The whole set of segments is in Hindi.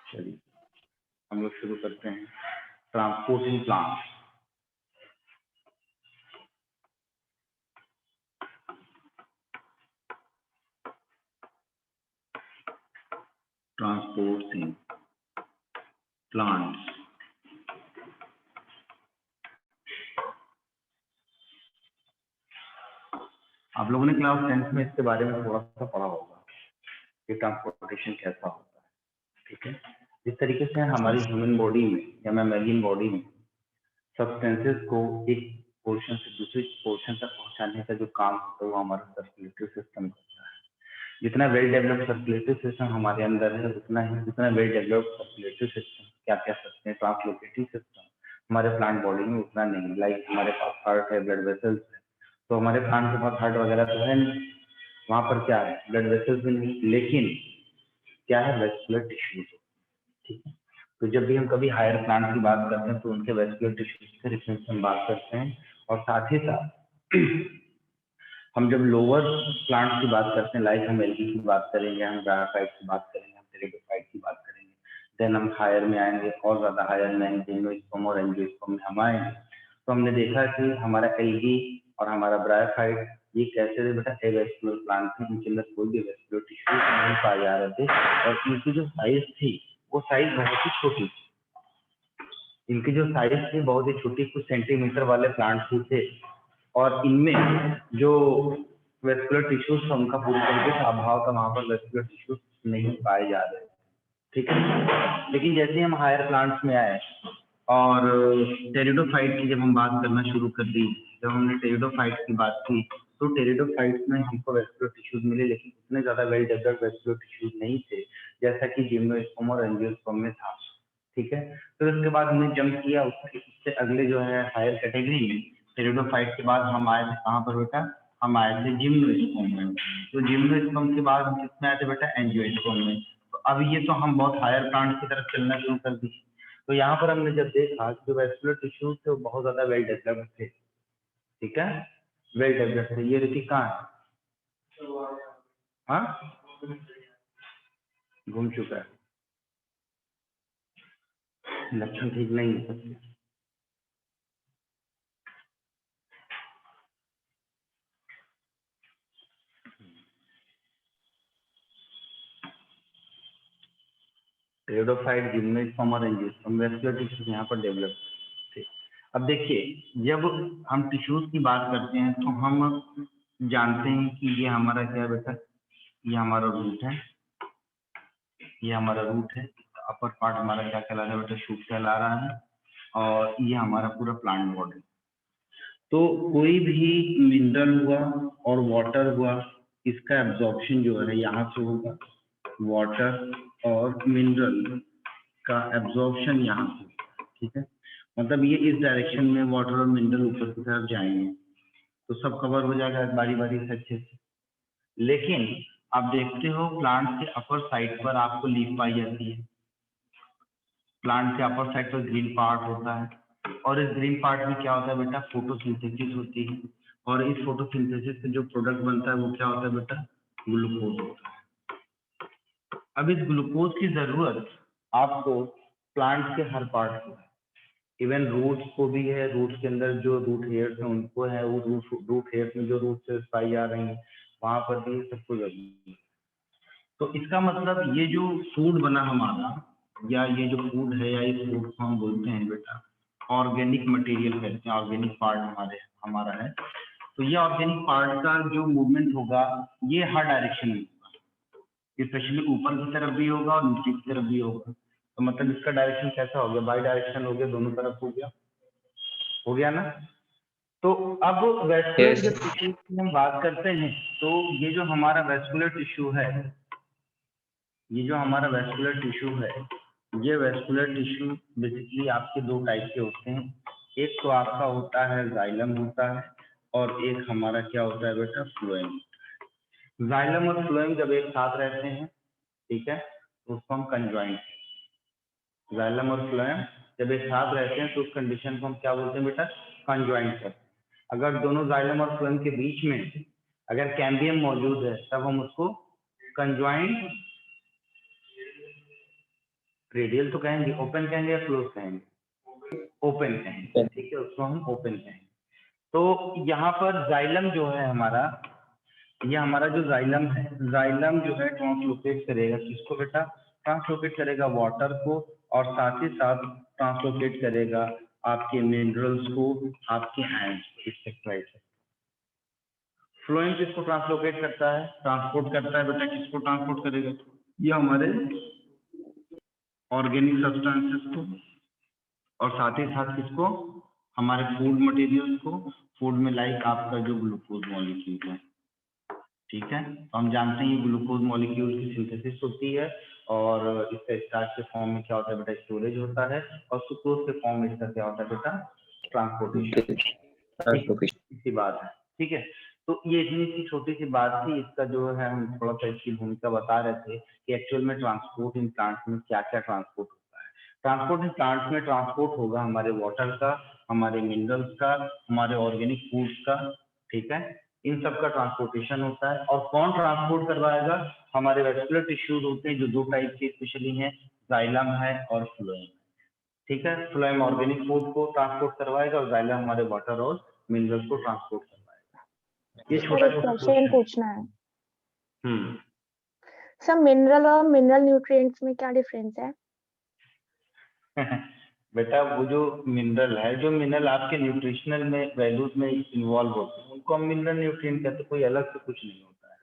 चलिए हम लोग शुरू करते हैं। Transporting plant. Transporting plants. आप लोगों ने क्लास 10th में इसके बारे में थोड़ा सा पढ़ा होगा कि ट्रांसपोर्टेशन कैसा होता है। ठीक है, जिस तरीके से हमारी ह्यूमन बॉडी में या मैमलियन बॉडी में सब्सटेंसेस को एक पोर्शन से दूसरे पोर्शन तक पहुंचाने का जो काम होता है वो हमारा सर्कुलेटरी सिस्टम करता है। जितना वेल डेवलप्ड सर्कुलेटरी सिस्टम हमारे अंदर है उतना ही जितना वेल डेवलप्ड सर्कुलेटरी सिस्टम क्या कह सकते हैं ट्रांसलोकेटिंग सिस्टम हमारे प्लांट बॉडी में उतना नहीं। लाइक हमारे पास हार्ट है, ब्लड वेसल्स है, तो हमारे प्लांट के पास हार्ट वगैरह तो है नहीं, वहां पर क्या है ब्लड वेसल्स भी नहीं, लेकिन क्या है वेस्कुलर टिश्यूज। ठीक है, तो जब भी हम कभी हायर प्लांट की बात करते हैं तो उनके वेस्कुलर टिश्यूज के रेफरेंस में बात करते हैं। और साथ ही साथ हम जब लोअर प्लांट की बात करते हैं, लाइक हम एल्गी की बात करेंगे, हम ब्रायोफाइट की बात करेंगे, हम टेरिडोफाइट की बात करेंगे, देन हम हायर में आएंगे और ज्यादा हायर में आएंगे, जिम्नोस्पर्म और एंजियोस्पर्म में हम आएंगे। तो हमने देखा कि हमारा एल्गी और हमारा ब्रायोफाइट ये कैसे बेटा एवेस्कुलर प्लांट थे, इनके अंदर कोई भी वेस्कुलर टिश्यू नहीं पाए जा रहे थे और इनकी जो साइज थी वो साइज बहुत ही छोटी थी। इनकी जो साइज थी बहुत ही छोटी, कुछ सेंटीमीटर वाले प्लांट्स ही थे और इनमें जो वेस्कुलर टिश्यूज था उनका पूरी तरीके से अभाव था, वहां पर वेस्कुलर टिश्यूज नहीं पाए जा रहे। ठीक है, लेकिन जैसे हम हायर प्लांट्स में आए और टेरिडोफाइट की जब हम बात करना शुरू कर दी, जब हमने टेरिडोफाइट की बात की तो टेरिडोफाइट में हमको वेस्कुलर टिश्यूज मिले, लेकिन उतने ज्यादा वेल डेवलप्ड वेस्कुलर टिश्यूज नहीं थे जैसा कि जिम्नोस्पर्म और एंजियोस्पर्म में था। ठीक है, फिर उसके बाद हमने जंप किया उससे अगले जो है हायर कैटेगरी में। टेरिडोफाइट के बाद हम आए थे कहाँ पर बेटा, हम आए थे जिम्नोस्पर्म में। तो जिम्नोस्पर्म के बाद हम किसमें आए थे बेटा, एंजियोस्पर्म में। तो अब ये तो हम बहुत हायर प्लांट की तरफ चलना शुरू कर दिए। तो यहाँ पर हमने जब देखा कि जो वेस्कुलर टिश्यूज थे वो बहुत ज्यादा वेल डेवलप्ड थे। ठीक है, वेल डेवलप्ड थे। ये ऋतिक कहाँ है? हाँ, घूम चुका है, लक्षण ठीक नहीं है। टेरिडोफाइट, जिम्नोस्पर्म और एंजियोस्पर्म वेस्कुलर टिश्यूज यहाँ पर डेवलप थे। अब देखिए जब हम टिश्यूज की बात करते हैं तो हम जानते हैं कि ये हमारा क्या है बेटा, ये हमारा रूट है, ये हमारा रूट है, अपर पार्ट हमारा क्या कहला रहा है बेटा, शूट कहला रहा है, और ये हमारा पूरा प्लांट बॉडी। तो कोई भी मिनरल हुआ और वाटर हुआ, इसका एब्जॉर्प्शन जो है यहाँ से होगा, वाटर और मिनरल का एब्जॉर्प्शन यहाँ से। ठीक है, मतलब ये इस डायरेक्शन में वाटर और मिनरल ऊपर की तरफ जाएंगे तो सब कवर हो जाएगा बारी बारी से अच्छे से। लेकिन आप देखते हो प्लांट के अपर साइड पर आपको लीफ पाई जाती है। प्लांट के अपर साइड पर ग्रीन पार्ट होता है और इस ग्रीन पार्ट में क्या होता है बेटा, फोटोसिंथेसिस होती है और इस फोटोसिंथेसिस से जो प्रोडक्ट बनता है वो क्या होता है बेटा, ग्लूकोज होता है। अब इस ग्लूकोज की जरूरत आपको प्लांट के हर पार्ट को है, इवन रूट्स को भी है। रूट्स के अंदर जो रूट हेयर्स हैं उनको है, वो रूट हेयर्स में जो रूट सेल्स पाई जा रही हैं वहां पर भी सबको जरूरत है। तो इसका मतलब ये जो फूड बना हमारा, या ये जो फूड है या इस फूड को हम बोलते हैं बेटा ऑर्गेनिक मटेरियल कहते हैं, ऑर्गेनिक पार्ट हमारा है। तो ये ऑर्गेनिक पार्ट का जो मूवमेंट होगा ये हर डायरेक्शन में होगा, स्पेशली ऊपर की तरफ भी होगा और नीचे की तरफ भी होगा। तो मतलब इसका डायरेक्शन कैसा हो गया, बाई डायरेक्शन हो गया, दोनों तरफ हो गया ना। तो अब वेस्कुलर जब टिश्यू की हम बात करते हैं तो ये जो हमारा वेस्कुलर टिश्यू है, ये जो हमारा वेस्कुलर टिश्यू है, ये वेस्कुलर टिश्यू बेसिकली आपके दो टाइप के होते हैं। एक तो आपका होता है जाइलम होता है और एक हमारा क्या होता है बेटा, फ्लोएम। जाइलम और फ्लोएम जब एक साथ रहते हैं, ठीक है, तो उसको हम कंजॉइंट, जाइलम और फ्लोएम जब एक साथ रहते हैं तो उस कंडीशन को हम क्या बोलते हैं बेटा, कंजॉइंट करते हैं। अगर दोनों जाइलम और फ्लोएम के बीच में अगर कैम्बियम मौजूद है तब हम उसको कंजॉइंट रेडियल तो कहेंगे, ओपन कहेंगे या क्लोज कहेंगे? ओपन कहेंगे, ठीक है, उसको हम ओपन कहेंगे। तो यहाँ पर जाइलम जो है हमारा, ये हमारा जो जाइलम है, जाइलम जो है ट्रांसलोकेट करेगा किसको बेटा? ट्रांसलोकेट करेगा वाटर को, और साथ ही साथ ट्रांसलोकेट करेगा आपके मिनरल्स को, आपके आयंस को, एक्सेट्रा। फ्लोएम किसको ट्रांसलोकेट करता है, ट्रांसपोर्ट करता है बेटा, किसको ट्रांसपोर्ट करेगा? ये हमारे ऑर्गेनिक सब्सटेंसेस को, और साथ ही साथ किसको? हमारे फूड मटेरियल्स को। फूड में लाइक आपका जो ग्लूकोज मॉलिक्यूल है, ठीक है, तो हम जानते हैं ग्लूकोज मॉलिक्यूल की सिंथेसिस होती है, और इसका स्टार्च के फॉर्म में क्या होता है बेटा? स्टोरेज होता है, और सुक्रोज के फॉर्म में इसका क्या होता है बेटा? ट्रांसपोर्टेशन। इसी बात है, ठीक है। तो ये इतनी सी छोटी सी बात थी, इसका जो है हम थोड़ा सा इसकी भूमिका बता रहे थे कि एक्चुअल में ट्रांसपोर्ट इन प्लांट्स में क्या क्या ट्रांसपोर्ट होता है। ट्रांसपोर्ट इन प्लांट्स में ट्रांसपोर्ट होगा हमारे वाटर का, हमारे मिनरल्स का, हमारे ऑर्गेनिक फूड्स का, ठीक है, इन सब का ट्रांसपोर्टेशन होता है। और कौन ट्रांसपोर्ट करवाएगा? हमारे वेस्कुलर टिश्यूज होते हैं जो दो टाइप के स्पेशली हैं, जाइलम है और फ्लोएम, ठीक है। फ्लोएम ऑर्गेनिक फूड को ट्रांसपोर्ट करवाएगा, और जाइलम हमारे वाटर और मिनरल्स को ट्रांसपोर्ट करवाएगा। ये सर छोटा एक छोटा क्वेश्चन क्वेश्चन। पूछना है। सर मिनरल और मिनरल न्यूट्रिएंट्स में क्या डिफरेंस है? बेटा वो जो मिनरल है, जो मिनरल आपके न्यूट्रिशनल में वैल्यूज में इन्वॉल्व होते हैं, उनको हम मिनरल न्यूट्रिएंट कहते हैं, कोई अलग से कुछ नहीं होता है।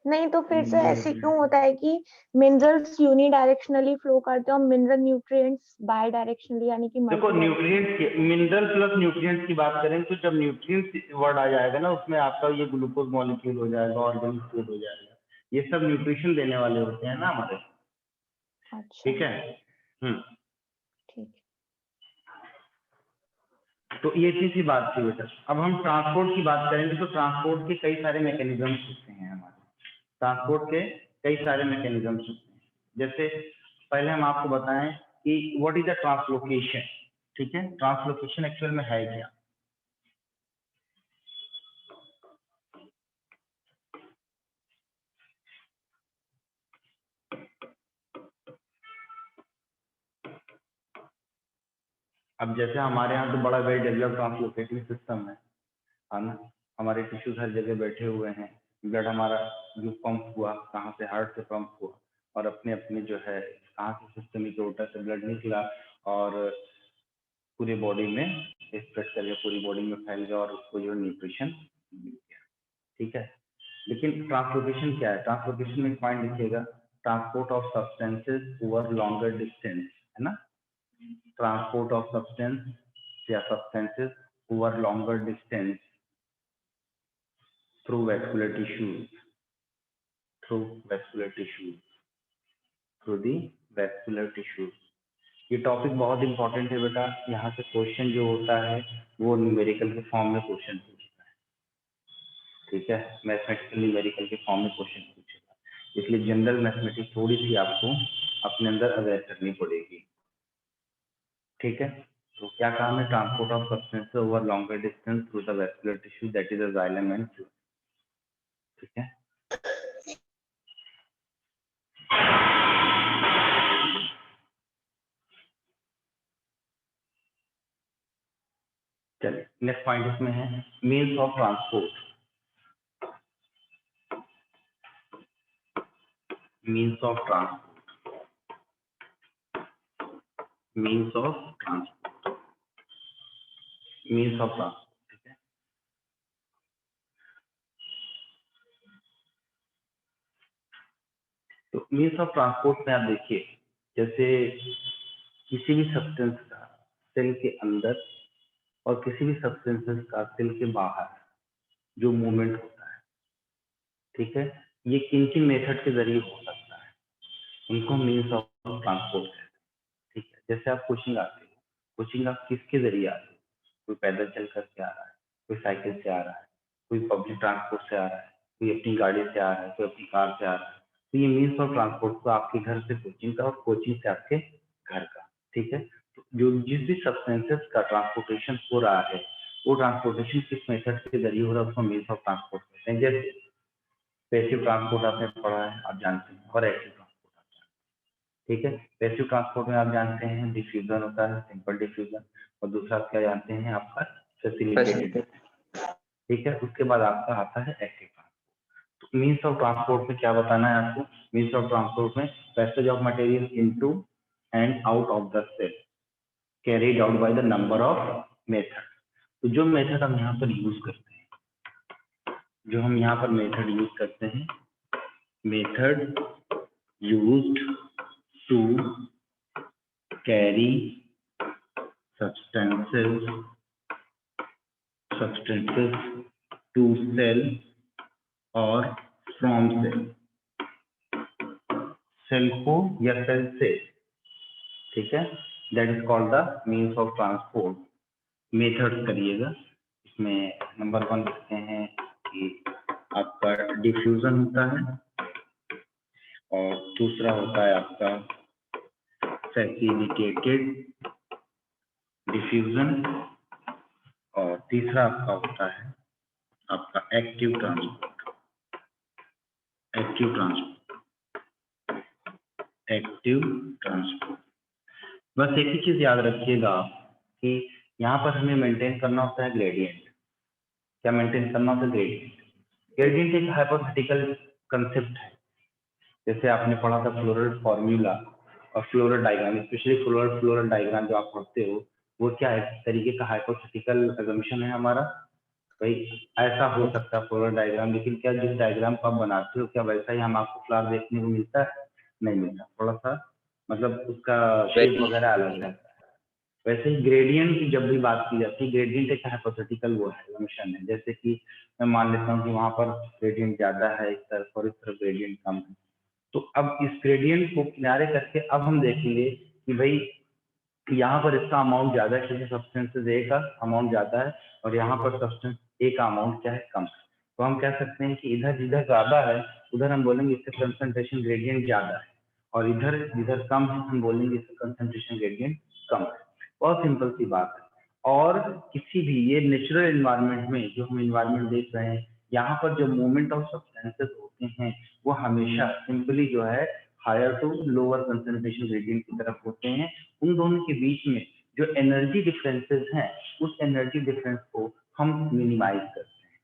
नहीं तो फिर से मिनरल ऐसे क्यों होता है कि मिनरल्स यूनिडायरेक्शनली फ्लो करते हैं और मिनरल न्यूट्रिएंट्स बाय डायरेक्शनली यानी कि देखो, multi nutrients, mineral plus nutrients की बात करें तो जब न्यूट्रिएंट्स वर्ड आ जाएगा ना, उसमें आपका ये ग्लूकोज मॉलिक्यूल हो जाएगा, ऑर्गेनिक फूड हो जाएगा, ये सब न्यूट्रिशन देने वाले होते हैं ना हमारे, अच्छा ठीक है। ठीक है। तो ये इतनी सी बात थी बेटा। अब हम ट्रांसपोर्ट की बात करेंगे तो ट्रांसपोर्ट के कई सारे मैकेनिज्म्स होते हैं हमारे, ट्रांसपोर्ट के कई सारे मैकेनिज्म्स होते हैं। जैसे पहले हम आपको बताएं कि व्हाट इज द ट्रांसलोकेशन, ठीक है। ट्रांसलोकेशन एक्चुअल में है क्या? अब जैसे हमारे यहाँ तो बड़ा वेल डेवलप ट्रांसलोकेटिंग सिस्टम है ना, हमारे टिश्यूज हर जगह बैठे हुए हैं, ब्लड हमारा जो पंप हुआ कहाँ से? हार्ट से पंप हुआ, और अपने अपने जो है कहाँ से सिस्टमिक रोटा से ब्लड निकला, और पूरी बॉडी में स्प्रेड करके पूरी बॉडी में फैल गया, और उसको जो न्यूट्रिशन मिल गया, ठीक है। लेकिन ट्रांसलोकेशन क्या है? ट्रांसलोकेशन में पॉइंट लिखिएगा, transport of substances over longer distance, है ना, ट्रांसपोर्ट ऑफ सब्सटेंस या substances over longer distance through vascular tissues, through vascular tissues, through the vascular tissues। ये टॉपिक बहुत इंपॉर्टेंट है बेटा, यहाँ से क्वेश्चन जो होता है वो न्यूमेरिकल के फॉर्म में क्वेश्चन पूछता है, ठीक है, मैथमेटिकल न्यूमेरिकल के फॉर्म में क्वेश्चन पूछेगा, इसलिए जनरल मैथमेटिक्स थोड़ी सी आपको अपने अंदर अवेयर करनी पड़ेगी, ठीक है। तो क्या काम है? Transport of substance over longer distance through the vascular tissue, that is the xylem and fluid, ठीक है। चलिए नेक्स्ट पॉइंट इसमें है means of transport. means of transport, means of transport, means of transport, ठीक है। तो मीन्स ऑफ ट्रांसपोर्ट में आप देखिए, जैसे किसी भी सब्सटेंस का सेल के अंदर और किसी भी सब्सटेंसेस का सेल के बाहर जो मूवमेंट होता है, ठीक है, ये किन किन मेथड के जरिए हो सकता है, उनको मीन्स ऑफ ट्रांसपोर्ट कहते हैं, ठीक है। जैसे आप कोचिंग आते हो, कोचिंग आप किसके जरिए आते हो? कोई पैदल चल करके आ रहा है, कोई साइकिल से आ रहा है, कोई पब्लिक ट्रांसपोर्ट से आ रहा है, कोई अपनी गाड़ी से आ रहा है, कोई अपनी कार से आ रहा है। तो ये मीन्स ऑफ ट्रांसपोर्ट तो आपके घर से कोचिंग का और कोचिंग से आपके घर का, ठीक है। तो जो जिस भी सब्सटेंसेस का ट्रांसपोर्टेशन हो रहा है, वो ट्रांसपोर्टेशन किस मेथड के जरिए हो रहा है, उसको मीन्स ऑफ ट्रांसपोर्ट कहते हैं। जैसे पैसिव ट्रांसपोर्ट आपने पढ़ा है, आप जानते हैं, और एक्टिव ट्रांसपोर्ट आप जानते हैं, ठीक है। पैसिव ट्रांसपोर्ट में आप जानते हैं डिफ्यूजन होता है, सिंपल डिफ्यूजन, और दूसरा क्या जानते हैं आपका फैसिलिटेटेड, ठीक है। उसके बाद आपका आता है एक्टिव ट्रांसपोर्ट। तो मीन्स ऑफ ट्रांसपोर्ट में क्या बताना है आपको, मीन्स ऑफ ट्रांसपोर्ट में passage of material into and out of the cell carried out by the number of method. तो जो मेथड हम यहाँ पर यूज करते हैं, जो हम यहाँ पर मेथड यूज करते हैं, method used to carry substances to cell or from cell, cell को या सेल से, ठीक है। That is called the means of transport. Method करिएगा, इसमें नंबर 1 लिखते हैं कि आपका डिफ्यूजन होता है, और दूसरा होता है आपका फैसिलिटेटेड डिफ्यूजन, और तीसरा आपका होता है आपका active transport. Active transport bus एक ही चीज याद रखिएगा कि यहाँ पर हमें मेंटेन करना होता है ग्रेडियंट। क्या मेंटेन करना होता है? ग्रेडियंट। ग्रेडियंट एक हाइपोथेटिकल कंसेप्ट है, जैसे आपने पढ़ा था फ्लोरल फॉर्मूला और floral diagram, specially floral diagram जो आप पढ़ते हो वो क्या है, इस तरीके का हाइपोथेटिकल असम्पशन है हमारा, भाई ऐसा हो सकता है फ्लोरल डायग्राम, लेकिन क्या जिस डायग्राम को आप बनाते हो क्या वैसा ही हम आपको फ्लावर देखने को मिलता है? नहीं मिलता, थोड़ा सा मतलब उसका शेप वगैरह अलग रहता है। वैसे ही ग्रेडियंट की जब भी बात की जाती है, ग्रेडियंट एक हाइपोथेटिकल वो है, असम्पशन है। जैसे कि मैं मान लेता हूँ कि वहां पर ग्रेडियंट ज्यादा है इस तरफ और इस तरफ ग्रेडियंट कम है, तो अब इस ग्रेडियंट को किनारे करके अब हम देखेंगे कि भाई यहाँ पर इसका अमाउंट ज्यादा है क्योंकि सब्सटेंसेस ए का अमाउंट ज्यादा है, और यहाँ पर सब्सटेंस ए का अमाउंट क्या है? कम। तो हम कह सकते हैं कि इधर जिधर ज्यादा है उधर हम बोलेंगे इसका कंसंट्रेशन ग्रेडियंट ज्यादा है, और इधर जिधर कम है हम बोलेंगे इसका कंसंट्रेशन ग्रेडियंट कम है। बहुत सिंपल सी बात है। और किसी भी ये नेचुरल एनवायरनमेंट में जो हम एनवायरनमेंट देख रहे हैं, यहाँ पर जो मूवमेंट ऑफ सब्सटेंसेस होते हैं वो हमेशा सिंपली जो है higher to lower concentration gradient की तरफ होते हैं। उन दोनों के बीच में जो एनर्जी डिफरेंसेस हैं उस एनर्जी डिफरेंस को हम मिनिमाइज करते हैं।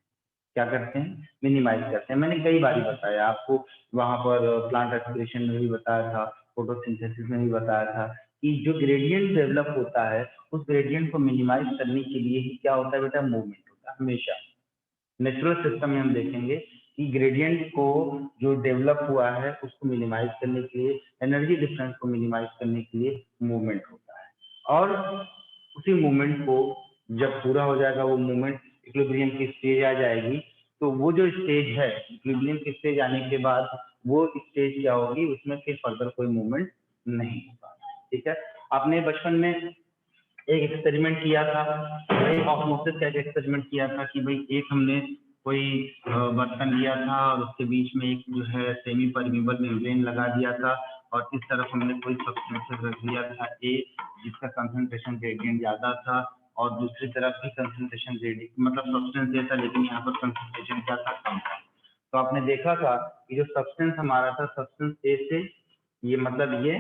क्या करते हैं? मिनिमाइज करते हैं। मैंने कई बार बताया आपको, वहां पर प्लांट रेस्पिरेशन में भी बताया था, फोटोसिंथेसिस में भी बताया था कि जो ग्रेडियंट डेवलप होता है उस ग्रेडियंट को मिनिमाइज करने के लिए ही क्या होता है बेटा? मूवमेंट होता है। हमेशा नेचुरल सिस्टम में हम देखेंगे कि ग्रेडियंट को जो डेवलप हुआ है उसको मिनिमाइज करने के लिए, एनर्जी डिफरेंस को मिनिमाइज करने के लिए मूवमेंट होता है। और उसी मूवमेंट को जब पूरा हो जाएगा, वो मूवमेंट इक्विलिब्रियम की स्टेज आ जाएगी, तो वो जो स्टेज है इक्विलिब्रियम की स्टेज आने के बाद वो स्टेज क्या होगी, उसमें फिर फर्दर कोई मूवमेंट नहीं होगा। ठीक है। आपने बचपन में एक एक्सपेरिमेंट किया था, वही ऑस्मोसिस का एक एक्सपेरिमेंट किया था कि भाई एक हमने कोई बर्तन लिया था और उसके बीच में एक जो है सेमी परमीबल मेम्ब्रेन लगा दिया था, और इस तरफ हमने कोई सब्सटेंस रख दिया था ए जिसका कंसंट्रेशन ग्रेडियंट ज्यादा था, और दूसरी तरफ भी कंसंट्रेशन ग्रेडियंट मतलब सब्सटेंस ए था लेकिन यहाँ पर कंसंट्रेशन क्या था? कम था। तो आपने देखा था कि जो सब्सटेंस हमारा था, सब्सटेंस ए से ये मतलब ये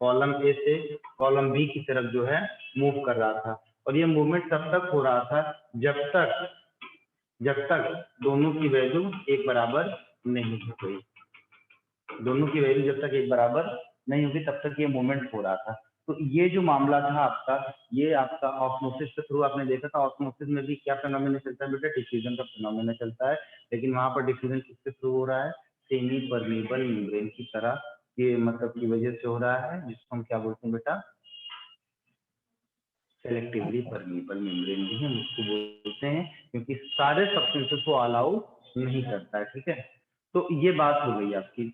कॉलम ए से कॉलम बी की तरफ जो है मूव कर रहा था, और ये मूवमेंट तब तक हो रहा था जब तक दोनों की वैल्यू एक बराबर नहीं हो गई। दोनों की वैल्यू जब तक एक बराबर नहीं होगी तब तक ये मूवमेंट हो रहा था। तो ये जो मामला था आपका, ये आपका ऑस्मोसिस के थ्रू आपने देखा था। ऑस्मोसिस में भी क्या फिनोमेना चलता है बेटा? डिफ्यूजन का फिनोमेना चलता है, लेकिन वहां पर डिफ्यूजन किसके थ्रू हो रहा है? सेमी परमीबल मेम्ब्रेन की तरह, ये मतलब की वजह से हो रहा है, जिसको हम क्या बोलते हैं बेटा? सेलेक्टिवली परमीबल मेम्ब्रेन भी हम उसको बोलते हैं, क्योंकि सारे सब्सटेंसेस को अलाउ नहीं करता है। ठीक है। तो ये बात हो गई आपकी।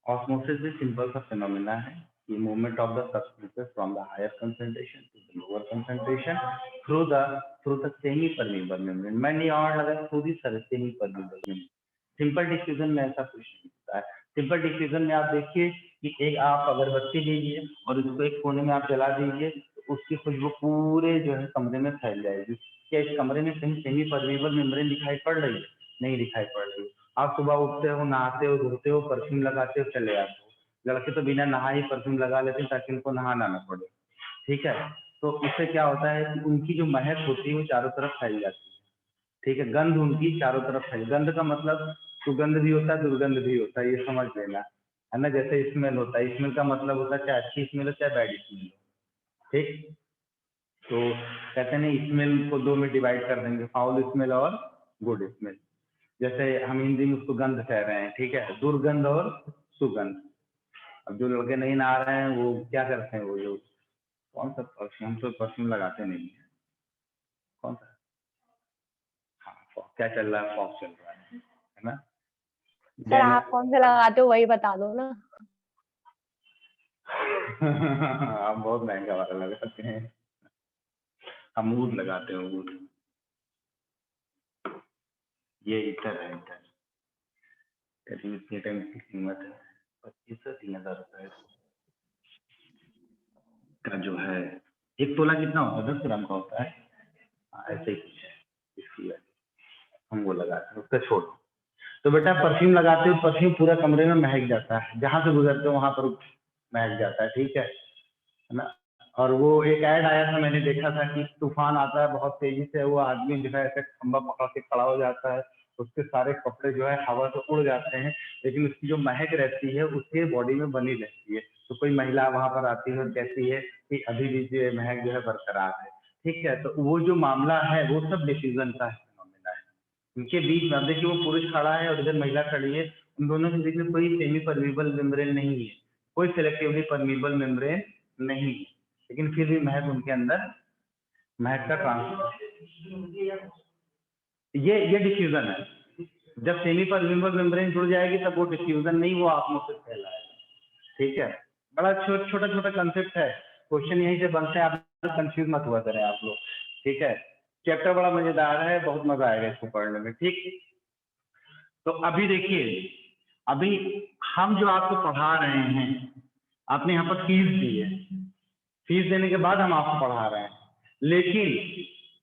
ऑस्मोसिस भी सिंपल सा फिनोमेना है, ये movement of the substances from the higher concentration to the lower concentration through the semi permeable membrane. मैंने और लगा through the semi permeable membrane. Simple diffusion में ऐसा कुछ नहीं होता है। सिंपल डिफ्यूजन में आप देखिए कि एक आप अगरबत्ती लीजिए और उसको एक कोने में आप जला दीजिए, तो उसकी खुशबू पूरे जो है कमरे में फैल जाएगी। क्या इस कमरे में कहीं सेमी परमीबल मेम्ब्रेन दिखाई पड़ रही है? नहीं दिखाई पड़ रही है। आप सुबह उठते हो, नहाते हो, धोते हो, परफ्यूम लगाते हो, चले जाते हो। लड़के तो बिना नहा ही परफ्यूम लगा लेते हैं ताकि उनको नहाना ना पड़े, ठीक है। तो उससे क्या होता है कि उनकी जो महक होती है वो चारों तरफ फैल जाती है, ठीक है। गंध उनकी चारों तरफ फैल, गंध का मतलब सुगंध भी होता है, दुर्गंध भी होता है, ये समझ लेना, है ना। जैसे स्मेल होता है, स्मेल का मतलब होता है चाहे अच्छी स्मेल हो चाहे बैड स्मेल हो, ठीक। तो कहते हैं ना, स्मेल को दो में डिवाइड कर देंगे, फाउल स्मेल और गुड स्मेल। जैसे हम हिंदी में उसको गंध कह रहे हैं, ठीक है, दुर्गंध और सुगंध। अब जो लड़के नहीं नहा रहे हैं वो क्या करते हैं, वो जो कौन सा परफ्यूम, हम तो परफ्यूम लगाते नहीं है, कौन सा, हाँ क्या चल रहा है, फॉग चल रहा है ना। सर आप कौन सा लगाते हो वही बता दो ना। आप बहुत महंगा वाला लगाते हैं, अमूल लगाते हैं, अमूल। ये इतर है, इतर इतने टाइम की कीमत है 2500-3000 रुपए का जो है। 1 तोला कितना होता है, 10 ग्राम का होता है, ऐसे ही कुछ है इसकी वजह हम वो लगाते हैं, उसका छोड़ो। तो बेटा परफ्यूम लगाते हो, परफ्यूम पूरा कमरे में महक जाता है, जहां से गुजरते हो वहां पर महक जाता है, ठीक है ना। और वो एक ऐड आया था, मैंने देखा था कि तूफान आता है बहुत तेजी से, वो आदमी जो है ऐसे खंबा पकड़ के खड़ा हो जाता है, उसके सारे कपड़े जो है हवा से उड़ जाते हैं, लेकिन उसकी जो महक रहती है उसके बॉडी में बनी रहती है। तो कोई महिला वहां पर आती है और कहती है कि अभी भी जो महक जो है बरकरार है, ठीक है। तो वो जो मामला है वो सब डिफ्यूजन का मामला है। उनके बीच में अब देखिए, वो पुरुष खड़ा है और इधर महिला खड़ी है, उन दोनों के बीच में कोई सेमी परमीबल मेम्ब्रेन नहीं है, कोई सेलेक्टिवली परमीबल मेम्ब्रेन नहीं है, लेकिन फिर भी महक उनके अंदर, महक का ट्रांसफर, ये डिफ्यूजन है। जब सेमी परमीबल मेम्ब्रेन जुड़ जाएगी तब वो डिफ्यूजन नहीं, वो आत्मों से फैलाएगा, ठीक है। बड़ा छोटा छोटा कंसेप्ट है, क्वेश्चन यहीं से बनते हैं, आप कंफ्यूज मत हुआ करें आप लोग, ठीक है। चैप्टर बड़ा मजेदार है, बहुत मजा आएगा इसको पढ़ने में, ठीक। तो अभी देखिए, अभी हम जो आपको पढ़ा रहे हैं, आपने यहाँ पर फीस दी है, फीस देने के बाद हम आपको पढ़ा रहे हैं, लेकिन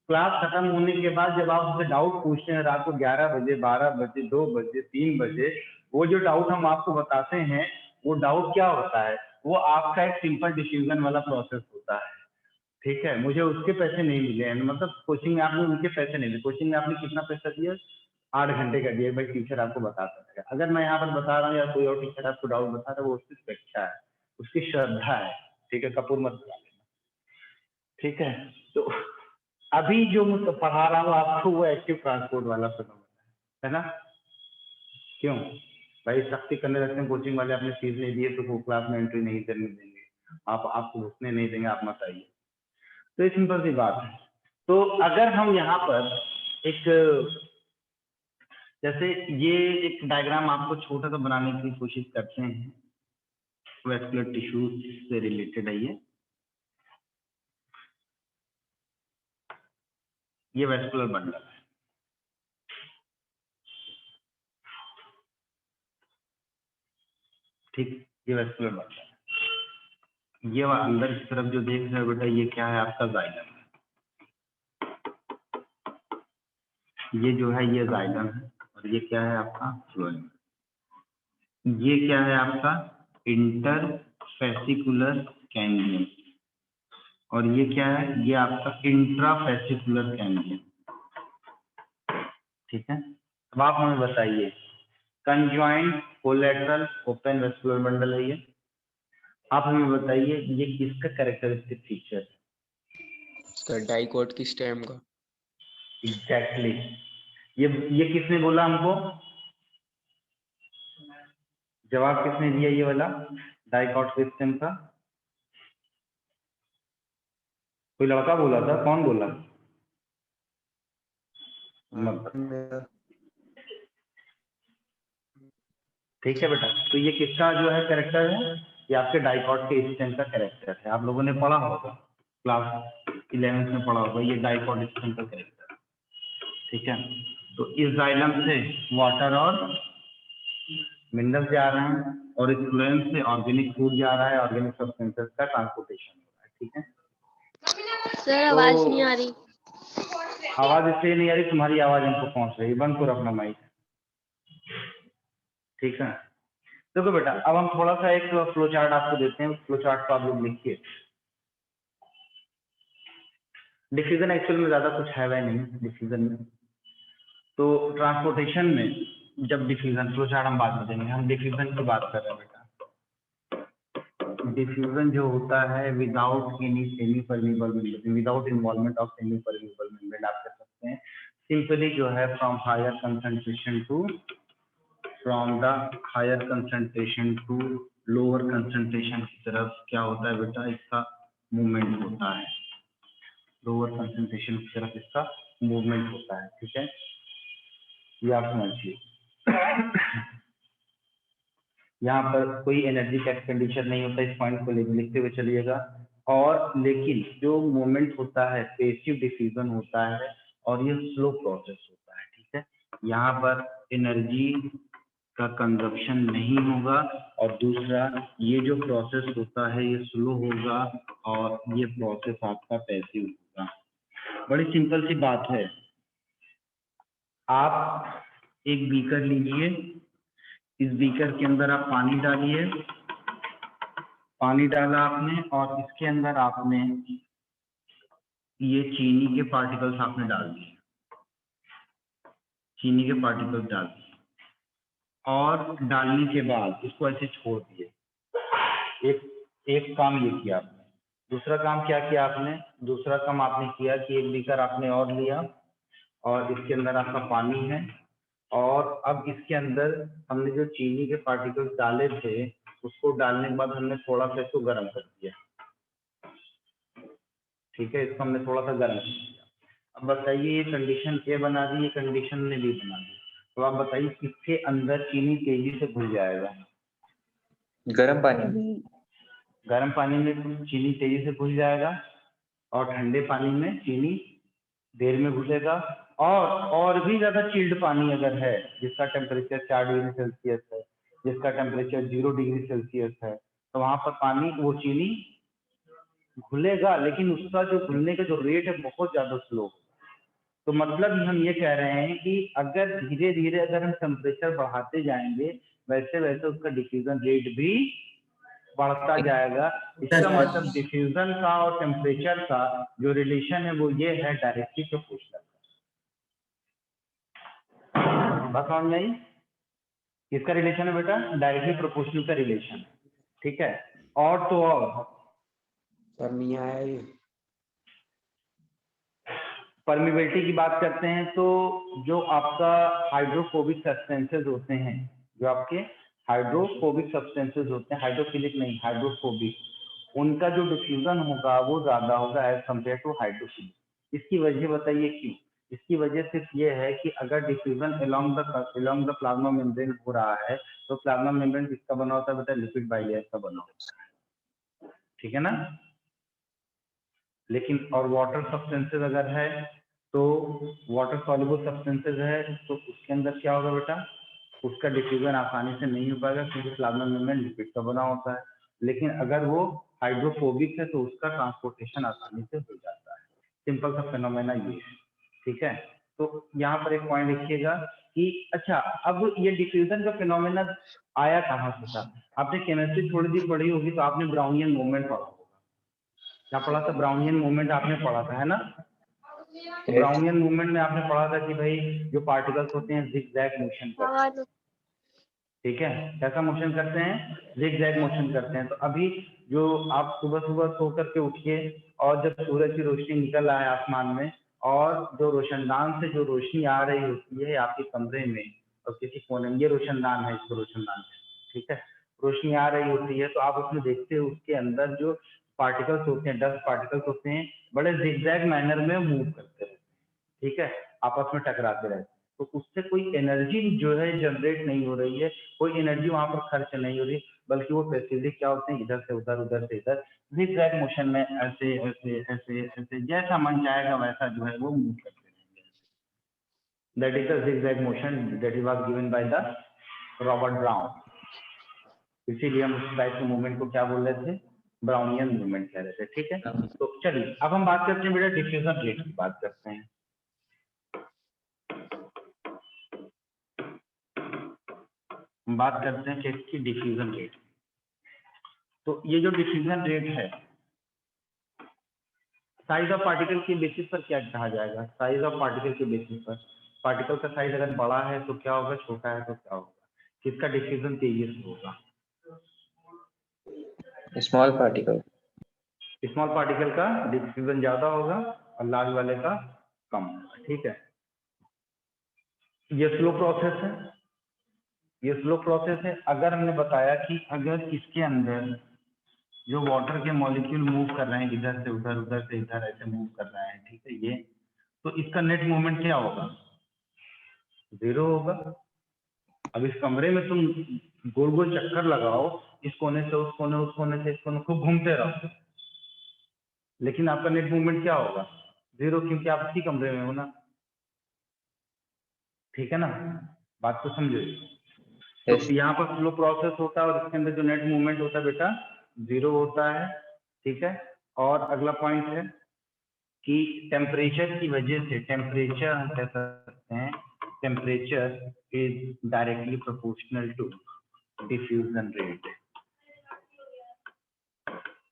क्लास खत्म होने के बाद जब आप उससे डाउट पूछते हैं रात को 11 बजे, 12 बजे, 2 बजे, 3 बजे, वो जो डाउट हम आपको बताते हैं, वो डाउट क्या होता है, वो आपका एक सिंपल डिफ्यूजन वाला प्रोसेस होता है, ठीक है। मुझे उसके पैसे नहीं मिले हैं, मतलब कोचिंग में आपने उनके पैसे नहीं दिए, कोचिंग में आपने कितना पैसा दिया, 8 घंटे का दिया, भाई टीचर आपको बताता रहेगा। अगर मैं यहाँ पर बता रहा हूँ या कोई और टीचर आपको डाउट बता रहा है, वो उसकी स्वेच्छा है, उसकी श्रद्धा है, ठीक है, कपूर मत लगा लेना, ठीक है। तो अभी जो मैं पढ़ा रहा हूँ आपको वो एक्टिव ट्रांसपोर्ट वाला फिनोमेना है ना। क्यों भाई, सख्ती करने लगते हैं कोचिंग वाले, आपने फीस नहीं दी है तो वो क्लास में एंट्री नहीं करने देंगे, आपको घुसने नहीं देंगे, आप मत आइए। तो ये सिंपल सी बात है। तो अगर हम यहाँ पर एक, जैसे ये एक डायग्राम आपको छोटा सा बनाने की कोशिश करते हैं, वेस्कुलर टिश्यूज से रिलेटेड है ये वेस्कुलर बंडल है, ठीक, ये वेस्कुलर बंडल है। ये अंदर की तरफ जो देख रहे हो बेटा, ये क्या है, आपका जाइलम है, ये जो है ये जाइलम है, और ये क्या है आपका फ्लोएम। ये क्या है आपका इंटरफेसिकुलर कैंडियम, और ये क्या है, ये आपका इंट्राफेसिकुलर कैंडियम, ठीक है। अब आप हमें बताइए, conjoint collateral open vascular bundle है ये, आप हमें बताइए ये किसका कैरेक्टरिस्टिक फीचर है? सर डाइकोट की स्टेम का। एग्जैक्टली ये किसने बोला हमको, जवाब किसने दिया ये वाला डाइकोट सिस्टम का? कोई लड़का बोला था, कौन बोला? ठीक है बेटा, तो ये किसका जो है कैरेक्टर है, ये आपके डाइकोट के स्टेम का कैरेक्टर है, आप लोगों ने पढ़ा होगा, क्लास 11th में पढ़ा होगा, ये डाइकोट स्टेम का कैरेक्टर, ठीक है। तो इस जाइलम से वाटर और मिनरल्स जा रहे हैं, और इस फ्लोएम से ऑर्गेनिक फूड जा रहा है, ऑर्गेनिक सब्सटेंसेस का ट्रांसपोर्टेशन हो रहा है, ठीक है। सर आवाज नहीं आ रही। आवाज इसलिए नहीं आ रही, तुम्हारी आवाज हमको पहुंच रही है, बंद करो अपना माइक। ठीक है। देखो बेटा, अब हम थोड़ा सा एक फ्लो चार्ट आपको देते हैं, फ्लो चार्ट को आप लोग लिखिए। डिफ्यूजन एक्चुअल में ज्यादा कुछ है वह नहीं डिफ्यूजन में। तो ट्रांसपोर्टेशन में जब डिफ्यूजन, फ्लो चार्ट हम बात करेंगे, हम डिफ्यूजन की बात कर रहे हैं बेटा। डिफ्यूजन जो होता है without any semi permeable membrane, without involvement of semi permeable membrane आप कह सकते हैं। सिंपली जो है from higher concentration to lower concentration की तरफ क्या होता है बेटा, इसका मूवमेंट होता है। लोअर कंसंट्रेशन की तरफ इसका मूवमेंट होता है। ठीक है, ये आप समझिए। यहाँ पर कोई एनर्जी का एक्सपेंडिचर नहीं होता, इस पॉइंट को लिखते हुए चलिएगा। और लेकिन जो मूवमेंट होता है पैसिव डिफ्यूजन होता है और ये स्लो प्रोसेस होता है। ठीक है, यहाँ पर एनर्जी का कंजप्शन नहीं होगा और दूसरा ये जो प्रोसेस होता है ये स्लो होगा और ये प्रोसेस आपका पैसिव होगा। बड़ी सिंपल सी बात है। आप एक बीकर लीजिए, इस बीकर के अंदर आप पानी डालिए, पानी डाला आपने और इसके अंदर आपने ये चीनी के पार्टिकल्स आपने डाल दिए, चीनी के पार्टिकल्स डाल दिए और डालने के बाद इसको ऐसे छोड़ दिए। एक काम ये किया आपने। दूसरा काम क्या किया आपने? दूसरा काम आपने किया कि एक बीकर आपने और लिया और इसके अंदर आपका पानी है और अब इसके अंदर हमने जो चीनी के पार्टिकल्स डाले थे उसको डालने के बाद हमने थोड़ा सा इसको गर्म कर दिया। ठीक है, इसको हमने थोड़ा सा गर्म कर दिया। अब बताइए, ये कंडीशन ए बना दी, ये कंडीशन ने बी बना दी, तो आप बताइए किसके अंदर चीनी तेजी से घुल जाएगा? गर्म पानी। गर्म पानी में चीनी तेजी से घुल जाएगा और ठंडे पानी में चीनी देर में घुलेगा। और भी ज्यादा चिल्ड पानी अगर है जिसका टेम्परेचर 4 डिग्री सेल्सियस है, जिसका टेम्परेचर 0 डिग्री सेल्सियस है, तो वहां पर पानी वो चीनी घुलेगा लेकिन उसका जो घुलने का जो रेट है बहुत ज्यादा स्लो। तो मतलब हम ये कह रहे हैं कि अगर धीरे धीरे अगर हम टेम्परेचर बढ़ाते जाएंगे वैसे वैसे उसका डिफ्यूजन रेट भी बढ़ता जाएगा। इसका मतलब डिफ्यूजन का और टेम्परेचर का जो रिलेशन है वो ये है डायरेक्टली प्रोपोर्शनल। बात समझ में आई? किसका रिलेशन है बेटा? डायरेक्टली प्रोपोर्शनल का रिलेशन। ठीक है, और तो और सर नहीं आया ये। परमिबिलिटी की बात करते हैं तो जो आपका हाइड्रोफोबिक सब्सटेंसेस होते हैं, जो आपके हाइड्रोफोबिक सब्सटेंसेस होते हैं, हाइड्रोफिलिक नहीं हाइड्रोफोबिक, उनका जो डिफ्यूजन होगा वो ज्यादा होगा एज कम्पेयर टू हाइड्रोफिलिक। इसकी वजह बताइए क्यों? इसकी वजह सिर्फ ये है कि अगर diffusion along the plasma membrane हो रहा है तो प्लाज्मा मेम्ब्रेन किसका बना होता है बेटा? लिपिड बाइलेयर का बना होता है। ठीक है ना? लेकिन और वाटर सब्सटेंसेस अगर है तो वाटर सॉल्युबल सब्सटेंसेस है तो उसके अंदर क्या होगा बेटा? उसका डिफ्यूजन आसानी से नहीं हो पाएगा क्योंकि प्लाज्मा मेम्ब्रेन लिपिड का बना होता है। लेकिन अगर वो हाइड्रोफोबिक है तो उसका ट्रांसपोर्टेशन आसानी से हो जाता है। सिंपल सा फेनोमेना ये है। ठीक है, तो यहाँ पर एक पॉइंट लिखिएगा कि अच्छा अब ये डिफ्यूजन का फेनोमेना आया कहाँ से था? आपने केमिस्ट्री थोड़ी सी पढ़ी होगी तो आपने ब्राउनियन मूवमेंट पढ़ा होगा। क्या पढ़ा था? ब्राउनियन मूवमेंट आपने पढ़ा था, है ना? ब्राउनियन मूवमेंट में आपने पढ़ा था कि भाई जो पार्टिकल्स होते हैं जिगजैग मोशन करते हैं। ठीक है, कैसा मोशन करते हैं? जिगजैग मोशन करते हैं। तो अभी जो आप सुबह सुबह सो करके उठिए और जब सूरज की रोशनी निकल आए आसमान में और जो रोशनदान से जो रोशनी आ रही होती है आपके कमरे में और किसी कोने में, ये रोशनदान है, इसको रोशनदान है। ठीक है, रोशनी आ रही होती है तो आप उसमें देखते हो उसके अंदर जो पार्टिकल्स होते हैं, डस्ट पार्टिकल्स होते हैं, बड़े जिगजैग मैनर में मूव करते रहते हैं। ठीक है, आपस में टकराते रहते हैं। तो उससे कोई एनर्जी जो है जनरेट नहीं हो रही है, कोई एनर्जी वहां पर खर्च नहीं हो रही, बल्कि वो पैसिवली क्या होते हैं, इधर से उधर से इधर जिगजैग मोशन में ऐसे ऐसे ऐसे ऐसे जैसा मन चाहेगा वैसा जो है वो मूव करते रहेंगे। That is the zigzag motion that was given by the Robert brown. इसीलिए हम उस टाइप के मूवमेंट को क्या बोल रहे थे? ब्राउनियन मूवमेंट कह रहे थे। ठीक है, तो चलिए अब हम बात करते हैं बेटा डिफ्यूजन रेट की बात करते हैं। हम बात करते हैं किसकी, डिफ्यूजन रेट। तो ये जो डिफ्यूजन रेट है, साइज ऑफ पार्टिकल के बेसिस पर क्या कहा जाएगा, साइज ऑफ पार्टिकल के बेसिस पर। पार्टिकल का साइज अगर बड़ा है तो क्या होगा, छोटा है तो क्या होगा, किसका डिफ्यूजन तेजी से होगा। Small particle. स्मॉल पार्टिकल का डिफ्यूजन ज्यादा होगा और लार्ज वाले का कम होगा। ठीक है, ये स्लो प्रोसेस है, ये स्लो प्रोसेस है। अगर हमने बताया कि अगर इसके अंदर जो वाटर के मॉलिक्यूल मूव कर रहे हैं, इधर से उधर, उधर से इधर ऐसे मूव कर रहे हैं, ठीक है, ये तो इसका नेट मूवमेंट क्या होगा, 0 होगा। अब इस कमरे में तुम गोल गोल चक्कर लगाओ, इस कोने से उस कोने, उस कोने से इस कोने, खूब घूमते रहो, लेकिन आपका नेट मूवमेंट क्या होगा, 0, क्योंकि आप इसी कमरे में हो ना। ठीक है ना, बात तो समझो। तो Yes. यहाँ पर स्लो प्रोसेस होता है और इसके अंदर जो नेट मूवमेंट होता है बेटा 0 होता है। ठीक है, और अगला पॉइंट है कि टेम्परेचर की वजह से, टेम्परेचर हम कह सकते हैं, temperature is directly proportional to diffusion rate.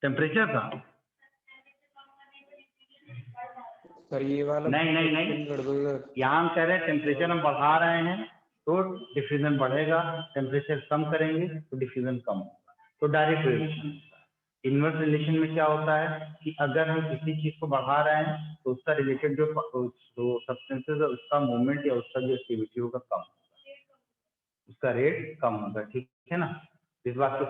Temperature का सर ये वाला नहीं, गड़बड़। यहाँ हम कह रहे हैं टेम्परेचर हम बढ़ा रहे हैं तो डिफ्यूजन बढ़ेगा, टेम्परेचर कम करेंगे तो डिफ्यूजन कम होगा। तो डायरेक्ट रिलेशन। इनवर्स रिलेशन में क्या होता है कि अगर हम किसी चीज को बढ़ा रहे हैं तो उसका रिलेटेड जो सब्सटेंसेस है उसका मूवमेंट या उसका जो एक्टिविटी होगा कम होगा, उसका रेट कम होगा। ठीक है ना, इस बात को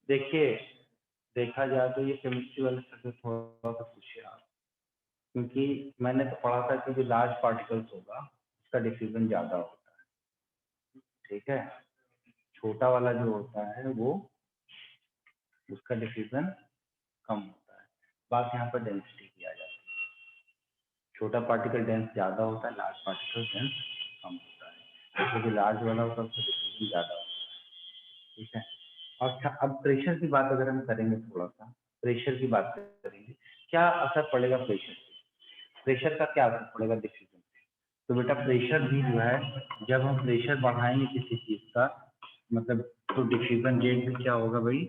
देखिए, देखा जाए तो ये केमिस्ट्री वाले से थोड़ा सा पूछिए आप, क्योंकि मैंने तो पढ़ा था कि जो लार्ज पार्टिकल्स होगा उसका डिफ्यूजन ज्यादा होता है। ठीक है, छोटा वाला जो होता है वो उसका डिफ्यूजन कम होता है। बात यहाँ पर डेंसिटी की आ जाती है, छोटा पार्टिकल डेंस ज्यादा होता है, लार्ज पार्टिकल डेंस कम होता है। तो जो लार्ज वाला होता है उसका डिफ्यूजन ज्यादा होता है। ठीक है, अच्छा अब प्रेशर की बात अगर हम करेंगे, थोड़ा सा प्रेशर की बात करेंगे, क्या असर पड़ेगा प्रेशर से, प्रेशर का क्या असर पड़ेगा डिफ्यूजन पे। तो बेटा प्रेशर भी जो है, जब हम प्रेशर बढ़ाएंगे किसी चीज का, मतलब तो डिफ्यूजन रेट भी क्या होगा भाई,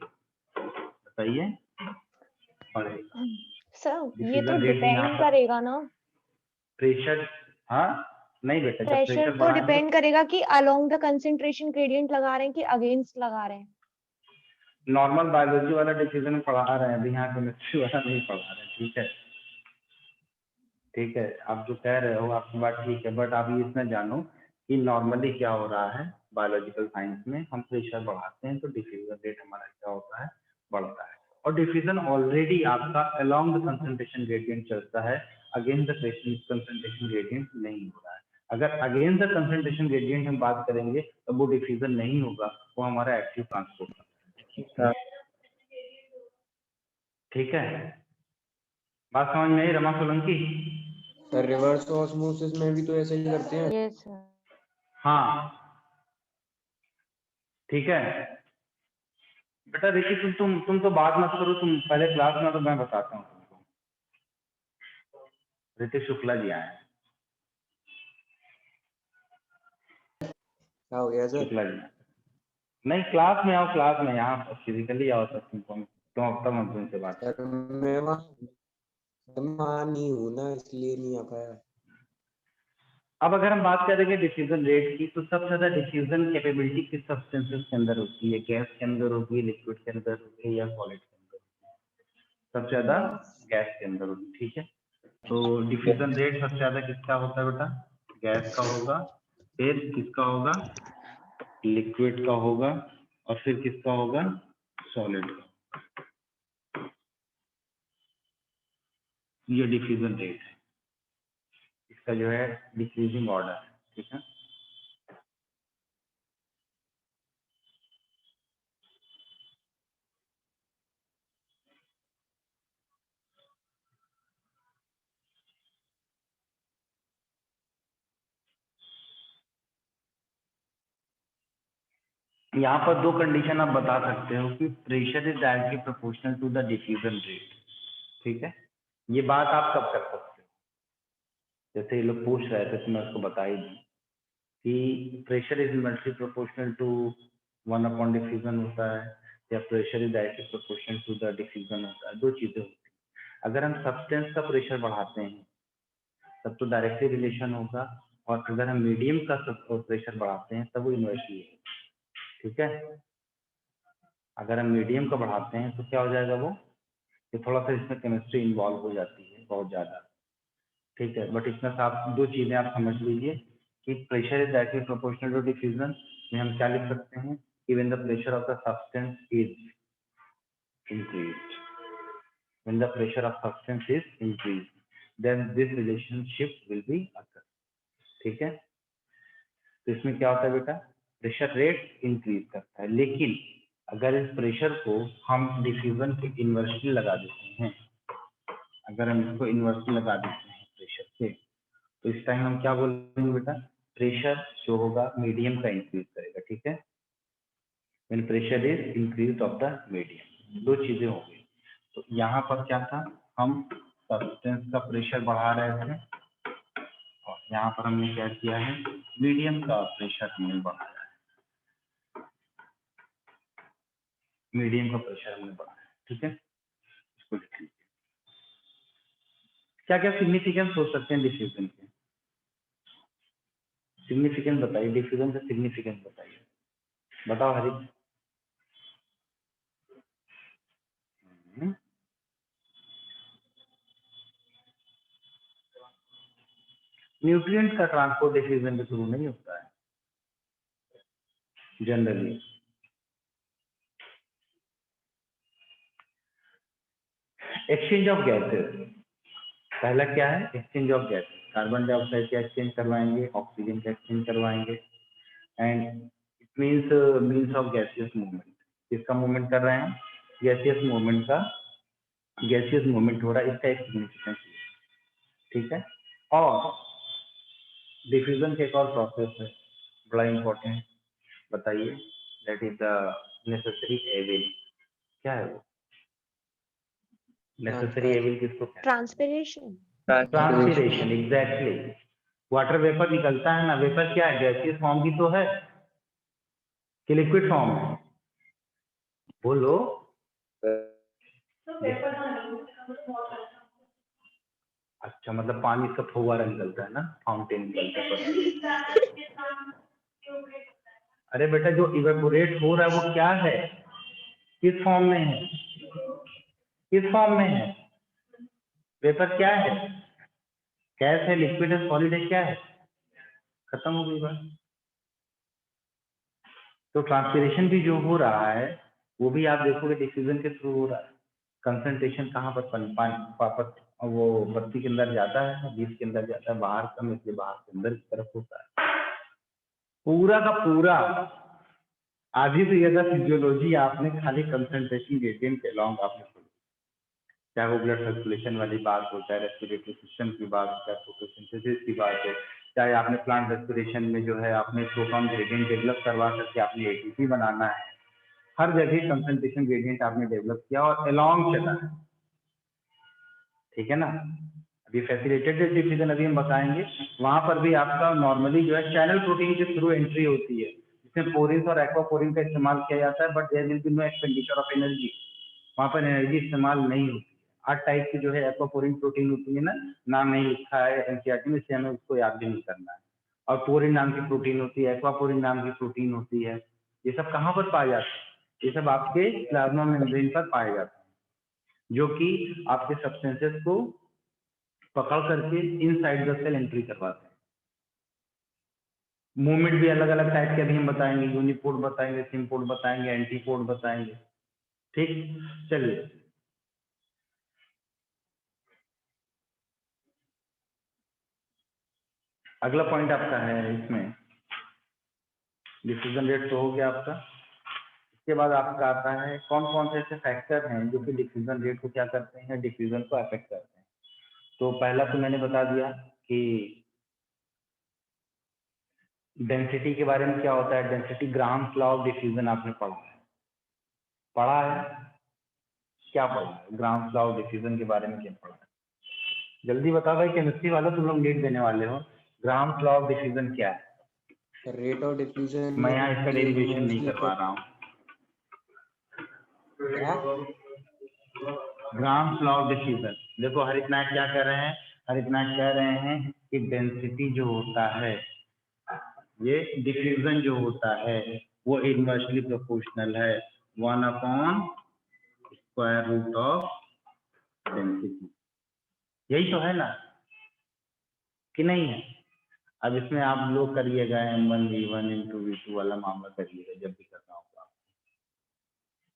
बताइए, बढ़ेगा। सर ये तो डिफ्यूजन रेट भी यहाँ डिपेंड पर करेगा ना, प्रेशर, हाँ नहीं बेटा, जब प्रेशर प्रेशर तो बढ़ाएंगे, डिपेंड करेगा कि अलोंग द कंसंट्रेशन ग्रेडियंट लगा रहे हैं कि अगेंस्ट लगा रहे हैं। नॉर्मल बायोलॉजी वाला डिसीजन पढ़ा रहे हैं, अभी यहाँ केमिस्ट्री वाला नहीं पढ़ा रहे हैं। ठीक है, ठीक है, आप जो कह रहे हो आपकी बात ठीक है, बट आप ये इतना जानो कि नॉर्मली क्या हो रहा है बायोलॉजिकल साइंस में, हम प्रेशर बढ़ाते हैं तो डिफ्यूजन रेट हमारा क्या होता है, बढ़ता है। और डिफ्यूजन ऑलरेडी आपका अलोंग द कंसंट्रेशन ग्रेडियंट चलता है, अगेंस्ट द कंसंट्रेशन ग्रेडियंट नहीं हो रहा है। अगर अगेंस्ट द कंसंट्रेशन ग्रेडियंट हम बात करेंगे तो वो डिफ्यूजन नहीं होगा, वो हमारा एक्टिव ट्रांसपोर्ट है। ठीक है, बात समझ में आई Rama Solanki. Sir reverse osmosis में भी तो ऐसे ही करते हैं। Yes sir. हाँ ठीक है बेटा, देखिए तुम तो बात मत करो, तुम पहले क्लास में, तो मैं बताता हूँ तुमको। ऋतिक शुक्ला जी आए हैं, क्या हो गया सर? शुक्ला जी नहीं, क्लास में आओ, क्लास में, यहाँ फिजिकली आओ तब तुम हफ्ता मत तुमसे बात। सर मैं वहाँ नहीं हूँ ना, इसलिए नहीं आ पाया। अब अगर हम बात करेंगे डिफ्यूजन रेट की, तो सबसे ज्यादा डिफ्यूजन कैपेबिलिटी किस सब्सटेंसेस के अंदर होती है, गैस के अंदर होगी, लिक्विड के अंदर होगी या सॉलिड के अंदर होगी, सबसे ज्यादा गैस के अंदर होगी। ठीक है, तो डिफ्यूजन रेट सबसे ज्यादा किसका होता है बेटा, गैस का होगा, फिर किसका होगा, लिक्विड का होगा, और फिर किसका होगा, सॉलिड का। ये डिफ्यूजन रेट है, इसका जो है डिक्रीजिंग ऑर्डर है। ठीक है, यहाँ पर दो कंडीशन आप बता सकते हो कि pressure is directly proportional to the diffusion rate, ठीक है। ये बात आप कब कर सकते हो, जैसे ये लोग पूछ रहे थे तो मैं उसको बता ही दूं कि pressure is inversely proportional to 1 upon diffusion होता है, या pressure is directly proportional to the diffusion होता है। दो चीजें होती हैं। अगर हम सब्सटेंस का प्रेशर बढ़ाते हैं तब तो डायरेक्टली रिलेशन होगा, और अगर हम मीडियम का प्रेशर बढ़ाते हैं तब वो इन्वर्सली है, ठीक है। अगर हम मीडियम का बढ़ाते हैं तो क्या हो जाएगा वो, ये थोड़ा सा इसमें केमिस्ट्री इन्वॉल्व हो जाती है बहुत ज़्यादा, ठीक है। बट इसमें से आप दो चीज़ें आप समझ लीजिए कि pressure is directly proportional to diffusion में हम क्या लिख सकते हैं कि when the pressure of the substance is increased, when the pressure of substance is increased then this relationship will be occur, ठीक है। तो इसमें क्या होता है बेटा, प्रेशर रेट इंक्रीज करता है, लेकिन अगर इस प्रेशर को हम डिफ्यूजन के इन्वर्सली लगा देते हैं, अगर हम इसको इन्वर्सली लगा देते हैं प्रेशर के, तो इस टाइम हम क्या बोलेंगे बेटा, प्रेशर जो होगा मीडियम का इंक्रीज करेगा, ठीक है। When pressure is increase of the medium, दो चीजें हो गई। तो यहाँ पर क्या था, हम सब्सटेंस का प्रेशर बढ़ा रहे थे, और यहाँ पर हमने क्या किया है, मीडियम का प्रेशर हमने बढ़ाया, मीडियम का प्रेशर हमने बढ़ाया, ठीक है। इसको लिख लीजिए। क्या क्या सिग्निफिकेंस हो सकते हैं डिफ्यूजन के, सिग्निफिकेंस बताइए, डिफ्यूजन का सिग्निफिकेंस बताइए, बताओ हरीश। न्यूट्रिएंट का ट्रांसपोर्ट डिफ्यूजन के थ्रू नहीं होता है जनरली। एक्सचेंज ऑफ गैसेस, पहला क्या है, exchange of gas, carbon dioxide का एक्सचेंज करवाएंगे, ऑक्सीजन का एक्सचेंज करवाएंगे, and it means of gaseous movement. किसका मूवमेंट कर रहे हैं, गैसियस मूवमेंट का, गैसियस मूवमेंट हो रहा है, इसका एक सिग्निफिकेंस, ठीक है। और डिफ्यूजन के एक और प्रोसेस है बड़ा इंपॉर्टेंट, बताइए, that is the necessary evil. क्या है वो नेसेसरी एविल, किसको कहते हैं, transpiration. Transpiration, exactly. Water vapour निकलता है ना, वेपर क्या है, गैसियस फॉर्म की तो है कि लिक्विड फॉर्म है, बोलो। अच्छा, मतलब पानी का फव्वारा निकलता है ना, फाउंटेन निकलता है। अरे बेटा, जो इवेपोरेट हो रहा है वो क्या है, किस फॉर्म में है, किस फॉर्म में है, वेपर क्या है, गैस है, लिक्विड है, सॉलिड है, क्या है, खत्म हो गई बात। तो ट्रांसपिरेशन भी जो हो रहा है वो भी आप देखोगे डिफ्यूजन के थ्रू हो रहा है। कंसंट्रेशन कहाँ पर वो बत्ती के अंदर जाता है, बीज के अंदर जाता है, बाहर कम, इसलिए बाहर से अंदर की तरफ होता है। पूरा का पूरा आधी से ज्यादा फिजियोलॉजी आपने खाली कंसंट्रेशन ग्रेडियंट के अलॉन्ग आपने सुनी, चाहे वो ब्लड सर्कुलेशन वाली बात हो, चाहे रेस्पिरेटरी सिस्टम की बात हो, चाहे फोटोसिंथेसिस की बात हो, चाहे आपने प्लांट रेस्पिरेशन में जो है आपने प्रोटॉन ग्रेडियंट डेवलप करवा करके आपने एटीपी बनाना है, हर जगह कंसंट्रेशन ग्रेडियंट आपने डेवलप किया और अलॉन्ग चला है, ठीक है ना। अभी फैसिलिटेटेड डिफ्यूजन अभी हम बताएंगे, वहां पर भी आपका नॉर्मली जो है चैनल प्रोटीन के थ्रू एंट्री होती है, जिसमें पोरिन और एक्वापोरिन का इस्तेमाल किया जाता है, but there will be no expenditure of energy, वहां पर एनर्जी इस्तेमाल नहीं होती। 8 टाइप की जो है एक्वापोरिन प्रोटीन होती है ना, नाम नहीं लिखा है एनसीईआरटी में, इससे हमें उसको याद भी नहीं करना है। और पोरिन नाम की प्रोटीन होती है, एक्वापोरिन नाम की प्रोटीन होती है। ये सब कहाँ पर पाए जाते हैं, ये सब आपके प्लाज्मा मेम्ब्रेन पर पाए जाते हैं, जो कि आपके सब्सटेंसेस को पकड़ करके इनसाइड द सेल एंट्री करवाते हैं। मूवमेंट भी अलग अलग टाइप के अभी हम बताएंगे, यूनिपोड बताएंगे, सिम्पोड बताएंगे, एंटीपोड बताएंगे, ठीक। चलिए, अगला पॉइंट आपका है इसमें, डिफ्यूजन रेट तो हो गया आपका। इसके बाद आपका आता है कौन कौन से ऐसे फैक्टर हैं जो कि डिफ्यूजन रेट को क्या करते हैं, डिफ्यूजन को अफेक्ट करते हैं। तो पहला तो मैंने बता दिया कि डेंसिटी के बारे में क्या होता है, density grams law of diffusion आपने पढ़ा है क्या पढ़ा है, ग्राम्स लॉ ऑफ डिफ्यूजन के बारे में क्या पढ़ा है? जल्दी बता भाई, केमिस्ट्री वालों तुम लोग नीट देने वाले हो। ग्राम्स लॉ ऑफ डिफ्यूजन क्या है? Rate of diffusion. मैं यहाँ इसका डेरिवेशन नहीं कर पा रहा हूँ। क्या? ग्राम्स लॉ ऑफ डिफ्यूजन, देखो हरितनायक क्या कह रहे हैं, हरितनायक कह रहे हैं कि डेंसिटी जो होता है, ये डिफ्यूजन जो होता है वो इनवर्सली प्रोपोर्शनल है 1/√ऑफ डेंसिटी। यही तो है ना, कि नहीं है? अब इसमें आप लोग करिएगा m1 v1 into v2 वाला मामला करिएगा जब भी करना होगा,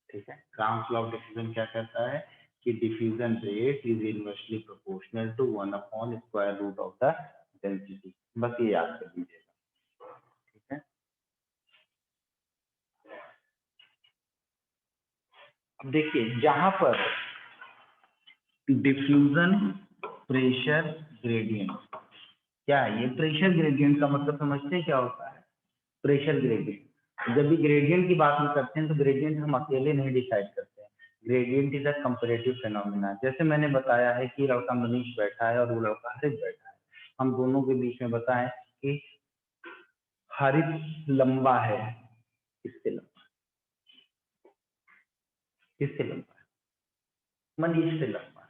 ठीक है। ग्राम्स लॉ ऑफ डिफ्यूजन क्या कहता है कि diffusion rate is inversely proportional to 1/√ऑफ द डेंसिटी। बस ये याद कर लीजिएगा, ठीक है। अब देखिए जहां पर डिफ्यूजन प्रेशर ग्रेडियंट, क्या है ये प्रेशर ग्रेडियंट का मतलब समझते हैं क्या होता है? प्रेशर ग्रेडियंट, जब भी ग्रेडियंट की बात हम करते हैं तो ग्रेडियंट हम अकेले नहीं डिसाइड करते हैं, gradient is a comparative phenomena. जैसे मैंने बताया है कि लड़का मनीष बैठा है और वो लड़का हरित बैठा है, हम दोनों के बीच में बताएं कि हरित लंबा है, किससे लंबा है? किससे लंबा है? मनीष से लंबा है।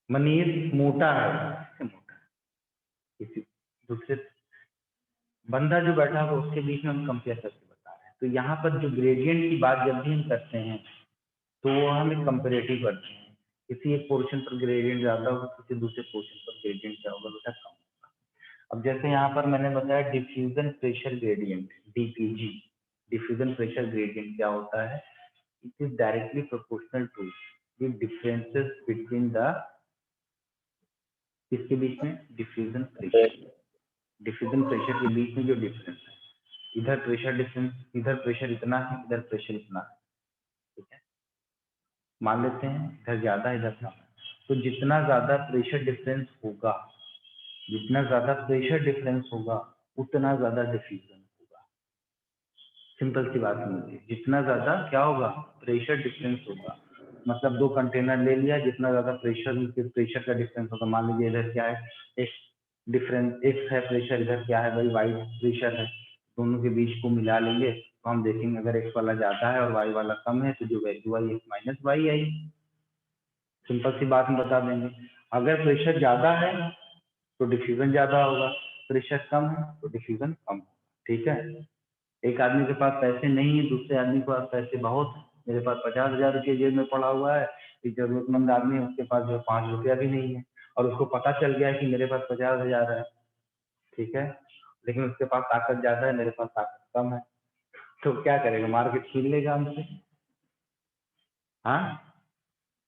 मनीष मोटा है, किससे मोटा है? किसी दूसरे बंदा जो बैठा है उसके बीच में हम कंपेयर करके बता रहे हैं। तो यहाँ पर जो ग्रेडियंट की बात जब भी हम करते हैं तो वो हम एक कंपेरेटिव करते हैं, किसी एक पोर्शन पर ग्रेडियंट ज्यादा होगा, किसी दूसरे पोर्शन पर ग्रेडियंट क्या होगा बेटा, कम होगा। अब जैसे यहाँ पर मैंने बताया diffusion pressure gradient DPG, diffusion pressure gradient क्या होता है? It is directly proportional to the differences between the, इसके बीच में डिफ्यूजन प्रेशर, डिफ्यूजन प्रेशर के बीच में जो डिफरेंस है, इधर प्रेशर डिफरेंस, इधर प्रेशर इतना है, इधर प्रेशर इतना है, ठीक है। मान लेते हैं इधर ज्यादा इधर कम है, तो जितना ज्यादा प्रेशर डिफरेंस होगा, जितना ज्यादा प्रेशर डिफरेंस होगा उतना ज्यादा डिफ्यूजन होगा। सिंपल सी बात समझिए, जितना ज्यादा क्या होगा प्रेशर डिफरेंस होगा, मतलब दो कंटेनर ले लिया, जितना ज्यादा प्रेशर का डिफरेंस होगा, मान लीजिए इधर क्या है एक डिफरेंस एक्स है प्रेशर, इधर क्या है भाई वाई प्रेशर है, दोनों के बीच को मिला लेंगे तो हम देखेंगे अगर एक्स वाला ज्यादा है और वाई वाला कम है तो जो वैल्यू आई एक्स माइनस वाई आई। सिंपल सी बात हम बता देंगे, अगर प्रेशर ज्यादा है तो डिफ्यूजन ज्यादा होगा, प्रेशर कम है तो डिफ्यूजन कम होगा, ठीक है। एक आदमी के पास पैसे नहीं है, दूसरे आदमी के पास पैसे बहुत, मेरे पास 50,000 रुपये जेब में पड़ा हुआ है, एक जरूरतमंद आदमी है उसके पास जो 5 रुपया भी नहीं है और उसको पता चल गया है कि मेरे पास 50,000 है, ठीक है, लेकिन उसके पास ताकत ज्यादा है, मेरे पास ताकत कम है, तो क्या करेगा? मार के छीन लेगा हमसे, हाँ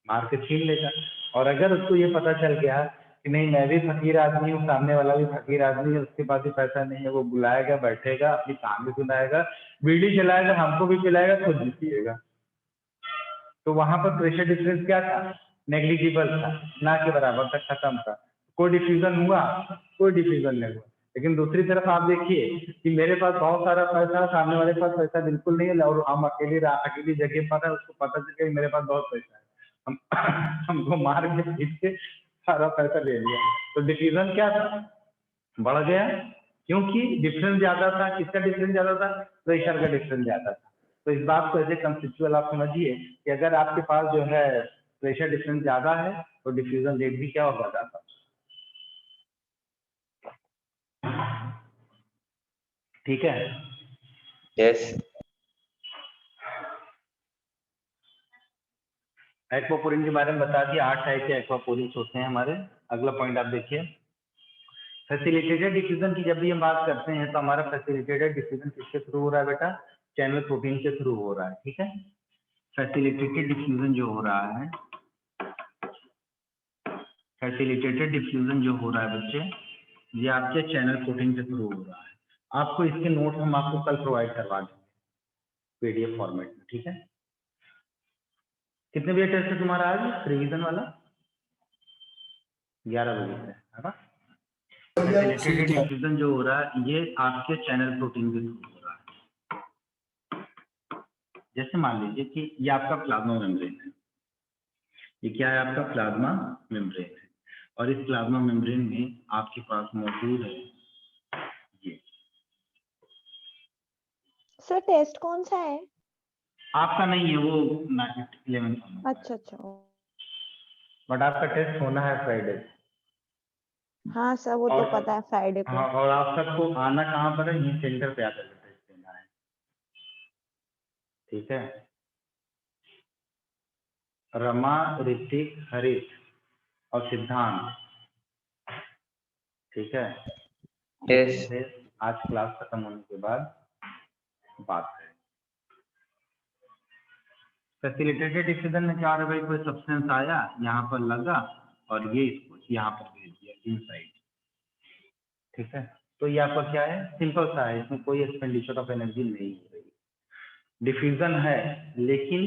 मार के छीन लेगा। और अगर उसको ये पता चल गया कि नहीं मैं भी फकीर आदमी हूँ, सामने वाला भी फकीर आदमी है, उसके पास भी पैसा नहीं है, वो बुलाएगा, बैठेगा, अपनी कहानी सुनाएगा, बीड़ी जलाएगा, हमको भी पिलाएगा, खुद भी पिएगा, तो वहां पर प्रेशर डिफरेंस क्या था? नेग्लिजिबल था, ना के बराबर तक खत्म था, कोई डिफ्यूजन हुआ? कोई डिफ्यूजन नहीं हुआ। लेकिन दूसरी तरफ आप देखिए कि मेरे पास बहुत सारा पैसा, सामने वाले के पास पैसा बिल्कुल नहीं है और हम अकेली जगह पर है, उसको पता चल गया मेरे पास बहुत पैसा है, हम हमको मार के पीट के सारा पैसा ले लिया, तो डिफ्यूजन क्या था? बढ़ गया, क्योंकि डिफरेंस ज्यादा था। किसका डिफरेंस ज्यादा था? प्रेशर का डिफरेंस ज्यादा था। तो इस बात को ऐसे कंसेप्चुअल आप समझिए कि अगर आपके पास जो है प्रेशर डिफरेंस ज्यादा है तो डिफ्यूजन रेट भी क्या होगा? ज्यादा। ठीक है, यस एक्वापोरिन के बारे में बता दिया, 8 टाइप के एक्वापोरिन होते हैं हमारे। अगला पॉइंट आप देखिए, फैसिलिटेटेड डिफ्यूजन की जब भी हम बात करते हैं तो हमारा फैसिलिटेटेड डिफ्यूजन किसके थ्रू हो रहा है बेटा? चैनल प्रोटीन के थ्रू हो रहा है, ठीक है। फैसिलिटेटेड डिफ्यूजन जो हो रहा है, फैसिलिटेटेड डिफ्यूजन जो हो रहा है बच्चे, ये आपके चैनल प्रोटीन के थ्रू हो रहा है। आपको इसके नोट्स हम आपको कल प्रोवाइड करवा देंगे पीडीएफ फॉर्मेट में, ठीक है। कितने बजे टेस्ट है तुम्हारा आज रिवीजन वाला? 11 बजे से, है ना? फैसिलिटेटेड डिफ्यूजन जो हो रहा है ये आपके चैनल प्रोटीन के थ्रू हो रहा है। जैसे मान लीजिए कि ये आपका प्लाज्मा मेम्ब्रेन है, ये क्या है आपका प्लाज्मा मेम्ब्रेन है, और इस प्लाज्मा मेम्ब्रेन में आपके पास मौजूद है ये। सर टेस्ट कौन सा है? आपका नहीं है वो 11 अच्छा अच्छा। बट आपका टेस्ट होना है फ्राइडे। हाँ सर वो तो और पता है फ्राइडे को। हाँ, और आप सबको आना कहाँ पर है, ये सेंटर पे आकर के टेस्ट देना है, ठीक है। रमा, ऋतिक, हरीश और सिद्धांत, ठीक है। यस आज क्लास खत्म होने के बाद बात करें। फैसिलिटेटेड डिफ्यूजन में क्या हो रहा है भाई, कोई सब्सटेंस आया यहाँ पर लगा और ये इसको यहाँ पर भेज दिया इनसाइड, ठीक है। तो ये आपका क्या है, सिंपल सा है, इसमें कोई एक्सपेंडिचर ऑफ एनर्जी नहीं हो रही। डिफ्यूजन है लेकिन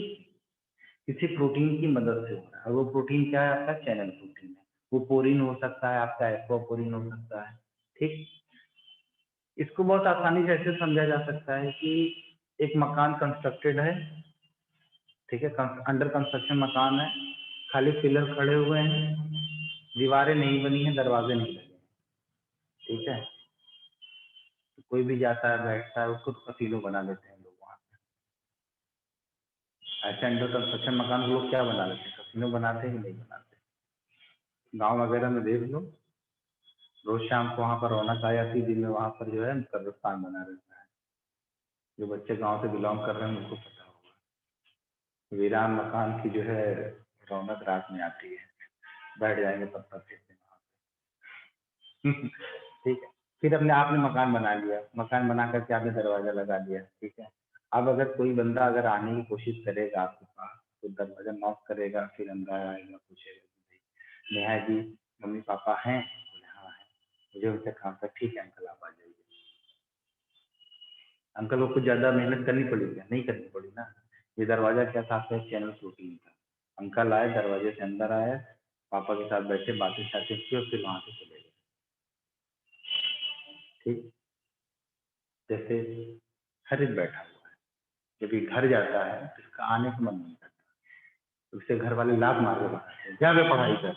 किसी प्रोटीन की मदद से हो रहा है, और वो प्रोटीन क्या है आपका चैनल प्रोटीन है। वो पोरिन हो सकता है, आपका एक्वापोरिन हो सकता है, ठीक। इसको बहुत आसानी से ऐसे समझा जा सकता है कि एक मकान कंस्ट्रक्टेड है, ठीक है, अंडर कंस्ट्रक्शन मकान है, खाली पिलर खड़े हुए हैं, दीवारें नहीं बनी है, दरवाजे नहीं लगे, ठीक है। तो कोई भी जाता है बैठता है उसको कसीनो बना लेते हैं लोग वहाँ पे। ऐसे अंडर कंस्ट्रक्शन मकान को लोग क्या बना लेते हैं, कसीनो बनाते हैं कि नहीं बनाते। गाँव वगैरह में देख लो, रोज शाम को वहाँ पर रौनक आ जाती है, दिन में वहाँ पर जो है कब्रिस्तान बना रहता है। जो बच्चे गाँव से बिलोंग कर रहे हैं उनको पता होगा, वीरान मकान की जो है रौनक रात में आती है, बैठ जाएंगे पत्थर फेंकने वहाँ पे। ठीक है। फिर अपने आपने मकान बना लिया, मकान बना करके आपने दरवाजा लगा दिया, ठीक है। अब अगर कोई बंदा अगर आने की कोशिश करेगा आपके पास तो दरवाजा नॉक करेगा, फिर अंदर आएगा, पूछेगा कि भाई नेहा जी मम्मी पापा हैं, बोले हाँ है, मुझे उनसे काम था, ठीक है अंकल आप आ जाइए। अंकल को कुछ ज्यादा मेहनत करनी पड़ी क्या, नहीं करनी पड़ी ना। ये दरवाजा क्या था आपका चैनल प्रोटीन था, अंकल आए दरवाजे से अंदर आए, पापा के साथ बैठे बातें शातें की और फिर वहां से चले गए, ठीक। जैसे हरित बैठा हुआ है, जब ये घर जाता है तो इसका आने का मन नहीं करता, तो उससे घर वाले लात मार के भगाते हैं, जाके पढ़ाई कर,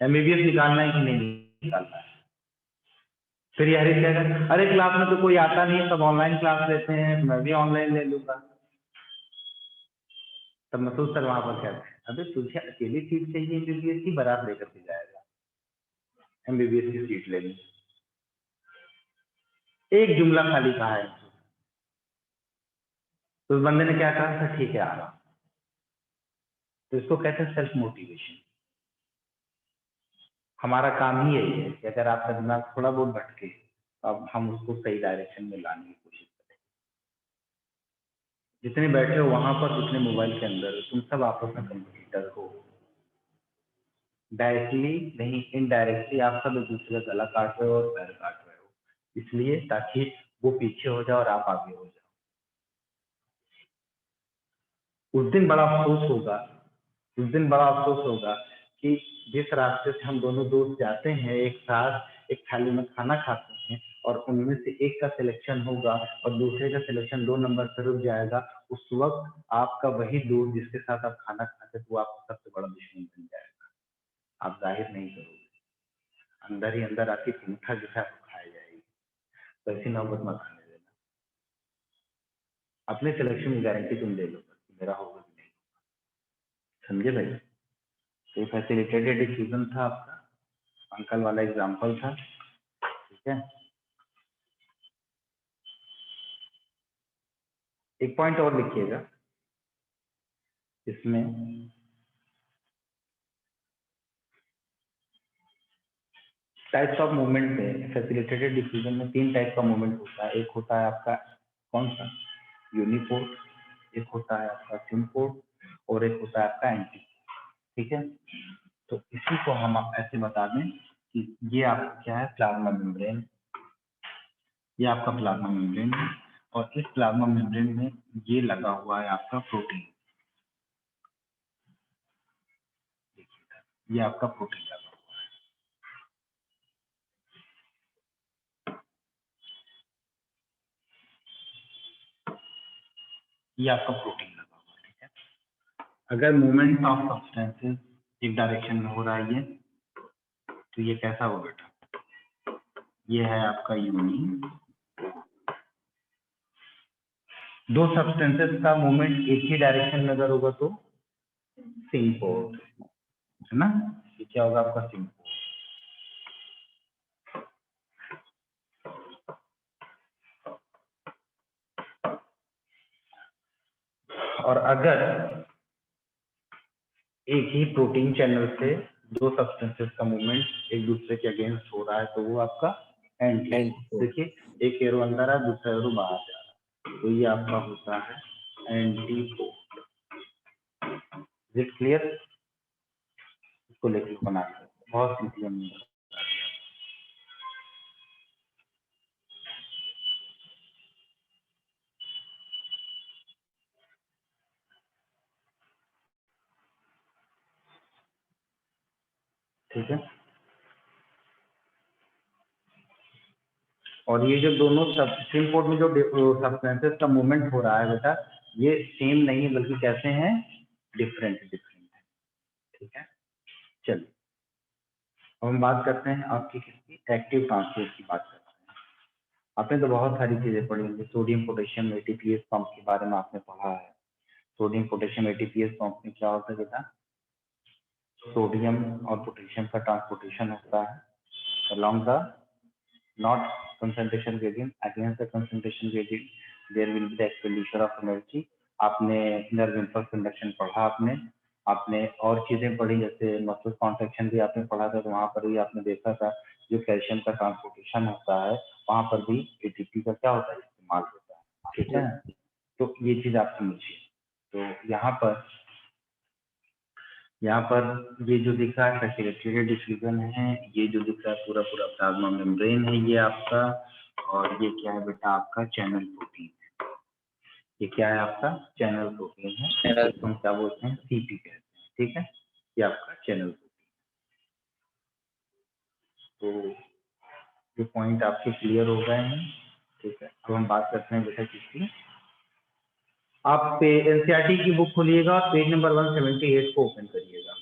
एमबीबीएस निकालना है कि नहीं निकालना है। फिर ये हरित कहेगा अरे क्लास में तो कोई आता नहीं है, सब ऑनलाइन क्लास लेते हैं, मैं भी ऑनलाइन ले लूंगा। तब मसूद सर वहां पर कहते हैं अबे तुझे अकेली सीट चाहिए एमबीबीएस की, बारात लेकर के जाएगा एमबीबीएस की सीट लेने। एक जुमला खाली कहा है तो उस बंदे ने क्या कहा, सर ठीक है आ रहा हूं। तो इसको कहते हैं सेल्फ मोटिवेशन। हमारा काम ही यही है कि अगर आपका दिमाग थोड़ा बहुत भटके तो अब हम उसको सही डायरेक्शन में लाने की कोशिश करें। जितने बैठे हो वहां पर, जितने मोबाइल के अंदर, तुम सब आपस में कंपटीटर हो, डायरेक्टली नहीं इनडायरेक्टली आप सब एक दूसरे का गला काट रहे हो और पैर काट रहे हो, इसलिए ताकि वो पीछे हो जाए और आप आगे हो जाओ। उस दिन बड़ा अफसोस होगा, उस दिन बड़ा अफसोस होगा कि जिस रास्ते से हम दोनों दोस्त जाते हैं एक साथ एक थाली में खाना खाते हैं और उनमें से एक का सिलेक्शन होगा और दूसरे का सिलेक्शन 2 नंबर से रुक जाएगा, उस वक्त आपका वही दोस्त जिसके साथ आप खाना खाते थे वो आपका सबसे बड़ा दुश्मन बन जाएगा। आप जाहिर नहीं करोगे, अंदर ही अंदर आपकी चिंता जो है आपको खाई जाएगी। तो ऐसी नौबत मत आने देना, अपने सिलेक्शन की गारंटी तुम ले लो मेरा होगा कि नहीं, समझे भाई। तो फैसिलिटेटेड डिफ्यूजन था आपका, अंकल वाला एग्जांपल था, ठीक है। एक पॉइंट और लिखिएगा इसमें, टाइप्स ऑफ मूवमेंट में फैसिलिटेटेड डिफ्यूजन में 3 टाइप का मूवमेंट होता है। एक होता है आपका कौन सा, यूनिपोर्ट, एक होता है आपका सिम्पोर्ट और एक होता है आपका एंटी, ठीक है। तो इसी को हम ऐसे बता दें कि ये आपका क्या है, प्लाज्मा मेम्ब्रेन, ये आपका प्लाज्मा मेम्ब्रेन है और इस प्लाज्मा मेम्ब्रेन में ये लगा हुआ है आपका प्रोटीन, ये आपका प्रोटीन लगा हुआ है। ये आपका प्रोटीन लगा हुआ है, ठीक है। अगर मूवमेंट ऑफ सब्सटेंसेस एक डायरेक्शन में हो रहा है ये, तो ये कैसा होगा बेटा, ये है आपका यूनि। दो सब्सटेंसेस का मूवमेंट एक ही डायरेक्शन में अगर होगा तो सिंपोर्ट, है ना। ये क्या होगा आपका सिंपोर्ट। और अगर एक ही प्रोटीन चैनल से दो सब्सटेंसेस का मूवमेंट एक दूसरे के अगेंस्ट हो रहा है तो वो आपका एंटी। देखिए एक एरो अंदर है, दूसरा एरो बाहर जा रहा है, तो ये आपका होता है anti pole. Is it clear? इसको लेकर बना सकते, बहुत सिंपली हमने बता दिया। ठीक है। और ये जो दोनों स्ट्रीम पोर्ट में जो सब्सटेंसेस का मूवमेंट हो रहा है बेटा, ये सेम नहीं है बल्कि कैसे हैं, डिफरेंट है, ठीक है। चलिए अब हम बात करते हैं आपकी किसकी, एक्टिव ट्रांसपोर्ट की बात करते हैं। आपने तो बहुत सारी चीजें पढ़ी होंगी, सोडियम पोटेशियम एटीपीएस पंप के बारे में आपने पढ़ा है। सोडियम पोटेशियम एटीपीएस पंप में क्या होता है बेटा, सोडियम और पोटेशियम का ट्रांसपोर्टेशन होता है along the not concentration gradient, against the concentration gradient there will be the expenditure of energy। आपने इनर इम्पल्स कंडक्शन पढ़ा, आपने और चीजें पढ़ी जैसे मसल कॉन्ट्रैक्शन भी आपने पढ़ा था, तो वहां पर भी आपने देखा था जो कैल्शियम का ट्रांसपोर्टेशन होता है वहां पर भी एटीपी का क्या होता है, इस्तेमाल होता है, ठीक है। तो ये चीज आप समझिए। तो यहाँ पर ये जो दिख रहा है फैसिलिटेटेड डिफ्यूजन है, ये जो दिख रहा है पूरा पूरा प्लाज्मा मेम्ब्रेन है ये आपका, और ये क्या है बेटा आपका चैनल प्रोटीन है। ये क्या है आपका चैनल प्रोटीन है, इसको हम क्या बोलते हैं, सीपी कहते हैं, ठीक है। ये आपका चैनल प्रोटीन। तो ये पॉइंट आपके क्लियर हो गए हैं, ठीक है। अब हम बात करते हैं बेटा किसकी, आप एनसीईआरटी की बुक खोलिएगा, पेज नंबर 178 को ओपन करिएगा।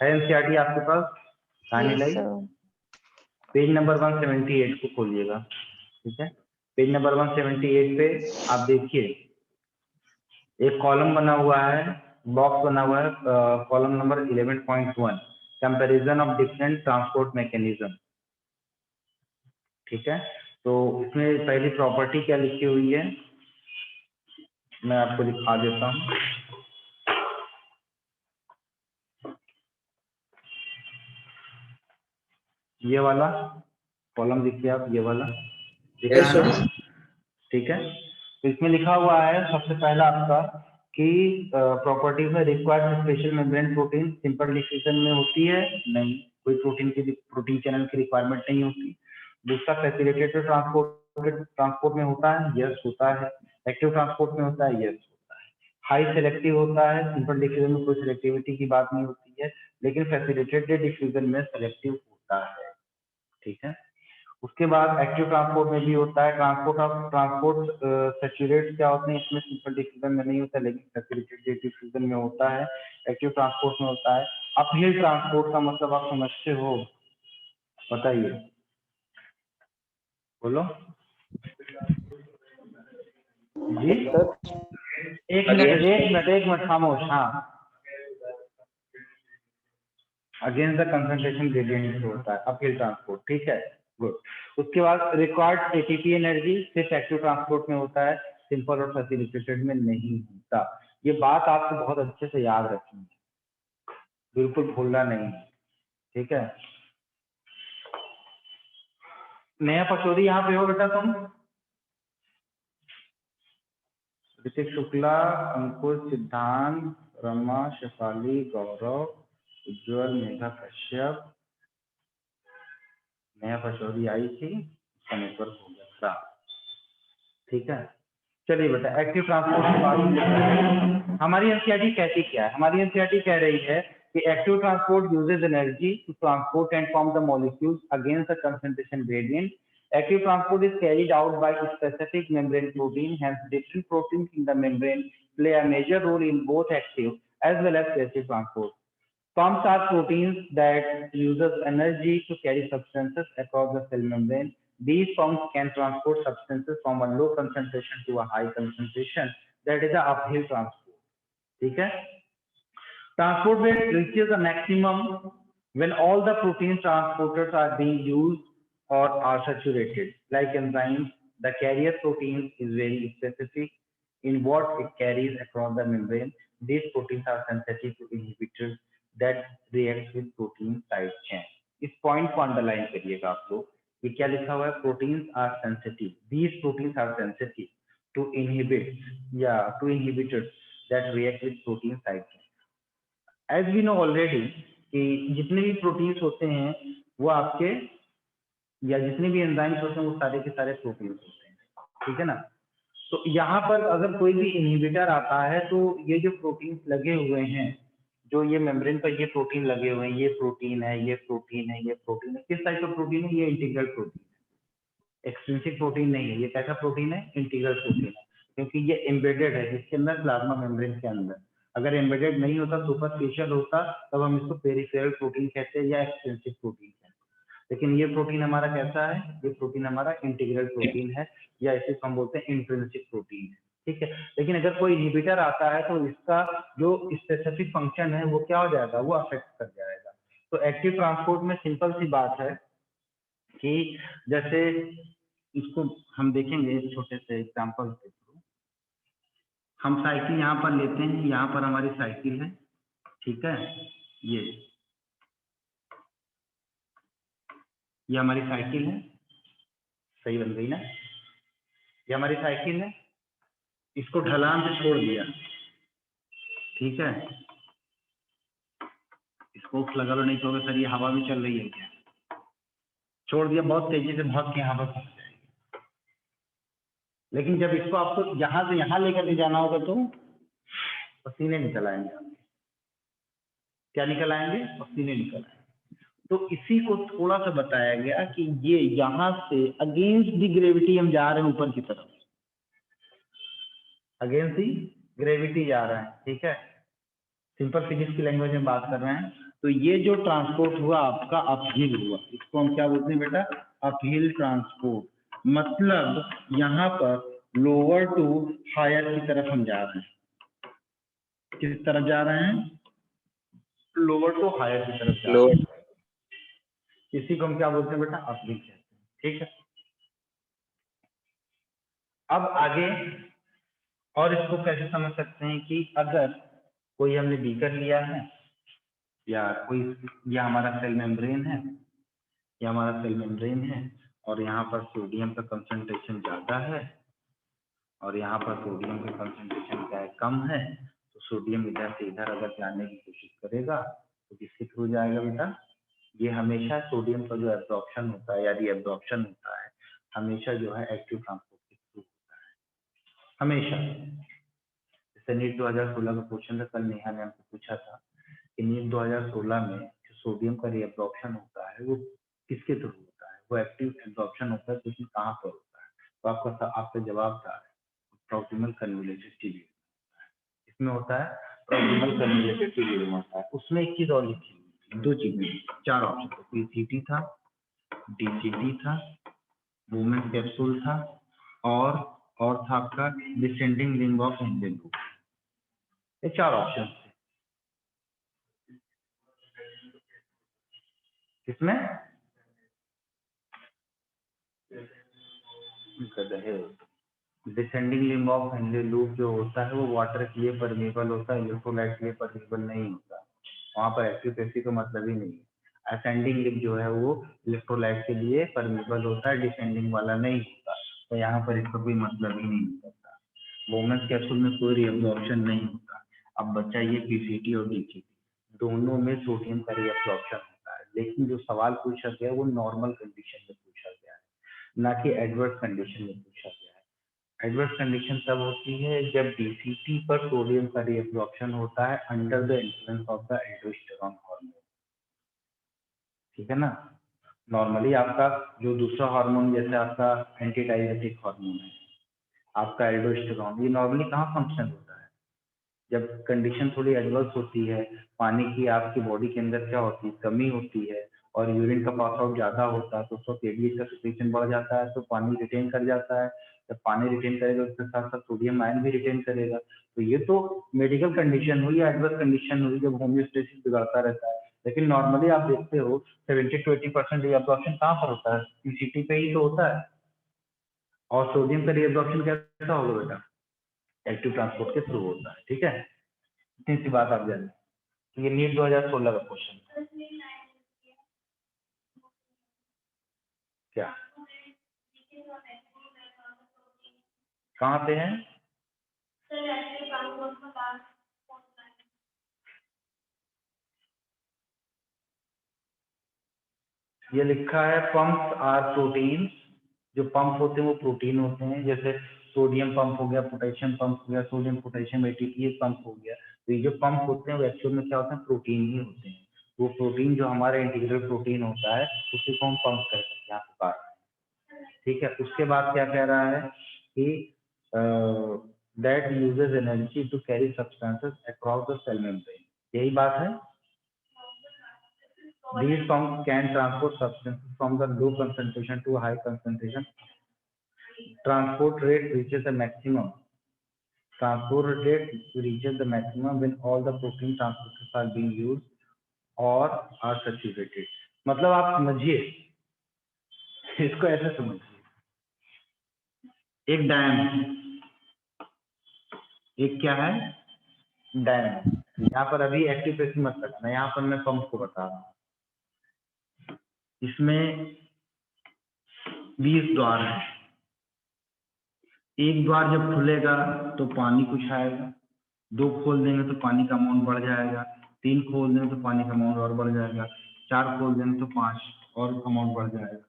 है एनसीईआरटी आपके पास? Yes, पेज नंबर 178 को खोलिएगा, ठीक है। पेज नंबर 178 पे आप देखिए एक कॉलम बना हुआ है, बॉक्स बना हुआ है, column number 11.1 comparison of different transport mechanism, ठीक है। तो इसमें पहली प्रॉपर्टी क्या लिखी हुई है मैं आपको दिखा देता हूँ। ये वाला कॉलम देखिए आप, ये वाला दिख रहा है ना, ठीक है। तो इसमें लिखा हुआ है सबसे पहला आपका कि प्रॉपर्टीज में required special membrane protein simple diffusion में होती है, नहीं, कोई प्रोटीन चैनल की रिक्वायरमेंट नहीं होती। दूसरा फैसिलिटेटेड ट्रांसपोर्ट में होता है, यस होता है। एक्टिव ट्रांसपोर्ट में होता है, यस होता है। हाई सेलेक्टिव होता है, सिंपल डिफ्यूजन में कोई सिलेक्टिविटी की बात नहीं होती है, लेकिन फैसिलिटेटेड डिफ्यूजन में सेलेक्टिव होता है, ठीक है। उसके बाद एक्टिव ट्रांसपोर्ट में भी होता है, ट्रांसपोर्ट सैचुरेट क्या होते हैं इसमें, सिंपल डिफ्यूजन में नहीं होता लेकिन फैसिलिटेटेड डिफ्यूजन में होता है, एक्टिव ट्रांसपोर्ट में होता है। अपहिल ट्रांसपोर्ट का मतलब आप समझते हो, बताइए, बोलो जी। एक मिनट खामोश, हाँ। अगेंस्ट द कंसंट्रेशन ग्रेडियंट होता है अपहिल ट्रांसपोर्ट, ठीक है, गुड। उसके बाद रिक्वायर्ड एटीपी एनर्जी सिर्फ एक्टिव ट्रांसपोर्ट में होता है, सिंपल और फैसिलिटेटेड में नहीं होता। ये बात आपको बहुत अच्छे से याद रखनी है, बिल्कुल भूलना नहीं, ठीक है। नया पचौरी यहाँ पे हो बेटा तुम, ऋतिक शुक्ला, अंकुश, सिद्धांत, रमा, शेफाली, गौरव, उज्जवल, मेघा कश्यप, नया पचौरी आई थी, उसका नेटवर्क हो गया खराब, ठीक है। चलिए बेटा एक्टिव ट्रांसपोर्ट की बात हमारी एनसीईआरटी कहती क्या है, हमारी एनसीईआरटी कह रही है कि active transport uses energy to transport and form the molecules against the concentration gradient Active transport is carried out by specific membrane protein. Hence, different proteins in the membrane play a major role in both active as well as passive transport. Pumps are proteins that uses energy to carry substances across the cell membrane. These pumps can transport substances from a low concentration to a high concentration. That is the uphill transport. ठीक है? Transport rate reaches a maximum when all the protein transporters are being used or are saturated. Like enzymes, the carrier protein is very specific in what it carries across the membrane. These proteins are sensitive to inhibitors that react with protein side chain. इस पॉइंट को अंडरलाइन करिएगा आप लोग, ये क्या लिखा हुआ है, proteins are sensitive, these proteins are sensitive to inhibit या to inhibitors that react with protein side chain. As we know already कि जितने भी प्रोटीन्स होते हैं वो आपके या जितने भी एंजाइम्स होते हैं वो सारे के सारे प्रोटीन्स होते हैं, ठीक है ना. तो यहाँ पर अगर कोई भी इनहिबिटर आता है तो ये जो प्रोटीन्स लगे हुए हैं, जो ये मेम्ब्रेन पर ये प्रोटीन लगे हुए हैं, ये प्रोटीन है, ये प्रोटीन है, ये प्रोटीन है, किस टाइप का प्रोटीन है, ये इंटीग्रल प्रोटीन है, एक्सट्रिंसिक प्रोटीन नहीं है. ये कैसा प्रोटीन है, इंटीग्रल प्रोटीन है, क्योंकि ये एम्बेडेड है इसके अंदर, प्लाज्मा मेम्ब्रेन के अंदर. अगर एम्बेडेड नहीं होता, सुपरफिशियल होता, तब हम इसको पेरिफेरल प्रोटीन कहते हैं या एक्सट्रिंसिक प्रोटीन कहते हैं. लेकिन ये प्रोटीन हमारा कैसा है, ये प्रोटीन हमारा इंटीग्रल प्रोटीन है या इसे हम बोलते हैं इंट्रिंसिक प्रोटीन है, ठीक है. लेकिन अगर कोई इनहिबिटर आता है तो इसका जो स्पेसिफिक फंक्शन है वो क्या हो जाएगा, वो अफेक्ट कर जाएगा. तो एक्टिव ट्रांसपोर्ट में सिंपल सी बात है कि जैसे इसको हम देखेंगे छोटे से एग्जाम्पल के थ्रू. हम साइकिल यहाँ पर लेते हैं, यहाँ पर हमारी साइकिल है, ठीक है. ये हमारी साइकिल है, सही बन गई ना. ये हमारी साइकिल है, इसको ढलान से छोड़ दिया, ठीक है. इसको लगा लो, नहीं तो सर ये हवा में चल रही है क्या, छोड़ दिया, बहुत तेजी से बहुत के यहाँ पर पहुंच जाएगी. लेकिन जब इसको आपको यहाँ से यहाँ लेकर के जाना होगा तो पसीने निकल आएंगे. क्या निकल आएंगे, पसीने निकल आएंगे. तो इसी को थोड़ा सा बताया गया कि ये यहाँ से अगेंस्ट दी ग्रेविटी हम जा रहे हैं ऊपर की तरफ, अगेंस्ट दी ग्रेविटी जा रहा है, ठीक है. सिंपल फिजिक्स की लैंग्वेज में बात कर रहे हैं. तो ये जो ट्रांसपोर्ट हुआ आपका अपहिल हुआ, इसको हम क्या बोलते हैं बेटा, अपहिल ट्रांसपोर्ट. मतलब यहाँ पर लोअर टू हायर की तरफ हम जा रहे हैं. किस तरफ जा रहे हैं, लोअर टू हायर की तरफ जा रहे हैं. इसी को हम क्या बोलते हैं बेटा, अपहिल कहते हैं, ठीक है. अब आगे और इसको कैसे समझ सकते हैं कि अगर कोई हमने बीकर लिया है या कोई, या हमारा सेल मेम्ब्रेन है, या हमारा सेल मेम्ब्रेन है और यहाँ पर सोडियम का कंसंट्रेशन ज्यादा है और यहाँ पर सोडियम का कंसंट्रेशन क्या है, कम है. तो सोडियम इधर से इधर अगर जाने की कोशिश करेगा तो किसके थ्रू जाएगा बेटा, ये हमेशा सोडियम का जो एब्जॉर्प्शन होता है या रीअब्जॉर्प्शन होता है हमेशा जो है एक्टिव ट्रांसपोर्ट के थ्रू होता है, हमेशा. जैसे नीट 2016 का क्वेश्चन था, कल नेहा ने हमसे पूछा था कि नीट 2016 में जो सोडियम का रीअब्जॉर्प्शन होता है वो किसके थ्रू होता है, वो एक्टिव एब्जॉर्प्शन होता है, तो इसमें कहाँ पर होता है. तो आपका जवाब था प्रॉक्सिमल कन्वोल्यूटेड टिबियम. इसमें होता है प्रॉक्सिमल कन्वोल्यूटेड टिबियम होता है. उसमें एक चीज और लिखी, दो चीजें, चार ऑप्शन, पीसीटी था, डीसीटी था, वुमेन कैप्सूल था और था आपका डिसेंडिंग रिंग ऑफ हिंडेनबर्ग. ये चार ऑप्शन थे. इसमें डिसेंडिंग लिंब ऑफ हिंडेनबर्ग जो होता है वो वाटर के लिए परमेबल होता है, इलेक्ट्रोलाइट के लिए परमेबल नहीं होता. वहां पर एक्टिव पैसिव का मतलब ही नहीं है. असेंडिंग लिंब जो है वो इलेक्ट्रोलाइट के लिए परमेबल होता है, डिसेंडिंग वाला नहीं होता. तो यहाँ पर इसका कोई मतलब ही नहीं होता. वोमेन कैप्सूल में कोई रीअब्जॉर्प्शन नहीं होता. अब बच्चा ये पीसीटी और डीसीटी दोनों में सोडियम का रीअब्जॉर्प्शन होता है. लेकिन जो सवाल पूछा गया वो नॉर्मल कंडीशन में पूछा गया है, ना कि एडवर्स कंडीशन में पूछा गया है. एडवर्स कंडीशन तब होती है जब डीसीटी पर सोडियम का रीअब्जॉर्प्शन होता है under the influence of the aldosterone hormone, ठीक है ना. नॉर्मली आपका जो दूसरा हार्मोन जैसे आपका एंटी डायबिटिक हार्मोन है, आपका एल्डोस्टेरोन, ये नॉर्मली कहाँ फंक्शन होता है? जब कंडीशन थोड़ी एडवर्स होती है, पानी की आपकी बॉडी के अंदर क्या होती है, कमी होती है और यूरिन का पास आउट ज़्यादा होता है, तो उस वक्त एडीएच का सिक्रेशन बढ़ जाता है, तो पानी रिटेन कर जाता है। जब पानी रिटेन करेगा उसके साथ साथ सोडियम आयन भी रिटेन करेगा। तो ये तो मेडिकल कंडीशन हुई या एडवर्स कंडीशन हुई जब होम्योस्टेसिस बिगड़ता रहता है। लेकिन नॉर्मली आप देखते हो 70 to 80% रीअब्जॉर्प्शन कहाँ पर होता है? पीसीटी पे ही तो होता है। और सोडियम का रीअब्जॉर्प्शन कैसा होगा बेटा? एक्टिव ट्रांसपोर्ट के थ्रू होता है। ठीक है, इतनी सी बात आप जानिए। तो ये नीट 2016 का क्वेश्चन क्या कहाँ पे है? ये लिखा है पंप्स आर प्रोटीन। जो पंप होते हैं वो प्रोटीन होते हैं, जैसे सोडियम पंप हो गया, पोटेशियम पंप हो गया, सोडियम पोटेशियम एटीपी पंप हो गया। तो ये जो पंप होते हैं वो एक्चुअल में क्या होते हैं? प्रोटीन ही होते हैं। वो प्रोटीन जो हमारा इंटीग्रल प्रोटीन होता है उसी को हम पंप कर सकते हैं आपको कहा। ठीक है, उसके बाद क्या कह रहा है कि that uses energy to carry substances across the cell membrane. यही बात है। These pumps can transport substances from the low concentration to high concentration. Transport rate reaches the maximum. Transport rate reaches the maximum when all the protein transporters are being used or are saturated. मतलब आप समझिए, इसको ऐसे समझिए, एक डैम, एक क्या है? डैम। यहाँ पर अभी एक्टिव प्रेशर मत लगाना, यहाँ पर मैं पंप को बता रहा हूँ। इसमें 20 द्वार है। एक द्वार जब खुलेगा तो पानी कुछ आएगा, 2 खोल देंगे तो पानी का अमाउंट बढ़ जाएगा, 3 खोल देंगे तो पानी का अमाउंट और बढ़ जाएगा, 4 खोल देंगे तो 5 और अमाउंट बढ़ जाएगा।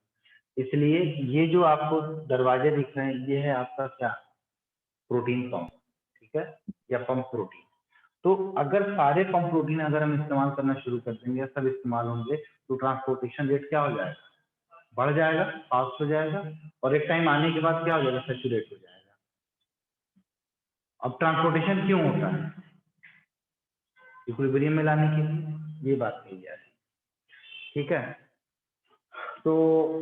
इसलिए ये जो आपको दरवाजे दिख रहे हैं ये है आपका क्या? Protein pump. ठीक है, या पंप प्रोटीन। तो अगर सारे पंप प्रोटीन अगर हम इस्तेमाल करना शुरू कर देंगे या सब इस्तेमाल होंगे तो ट्रांसपोर्टेशन रेट क्या हो जाएगा? बढ़ जाएगा, फास्ट हो जाएगा, और एक टाइम आने के बाद क्या हो जाएगा? सैचुरेट हो जाएगा। अब ट्रांसपोर्टेशन क्यों होता है? इक्विलिब्रियम में लाने के लिए, ये बात कही जा रही है। ठीक है, तो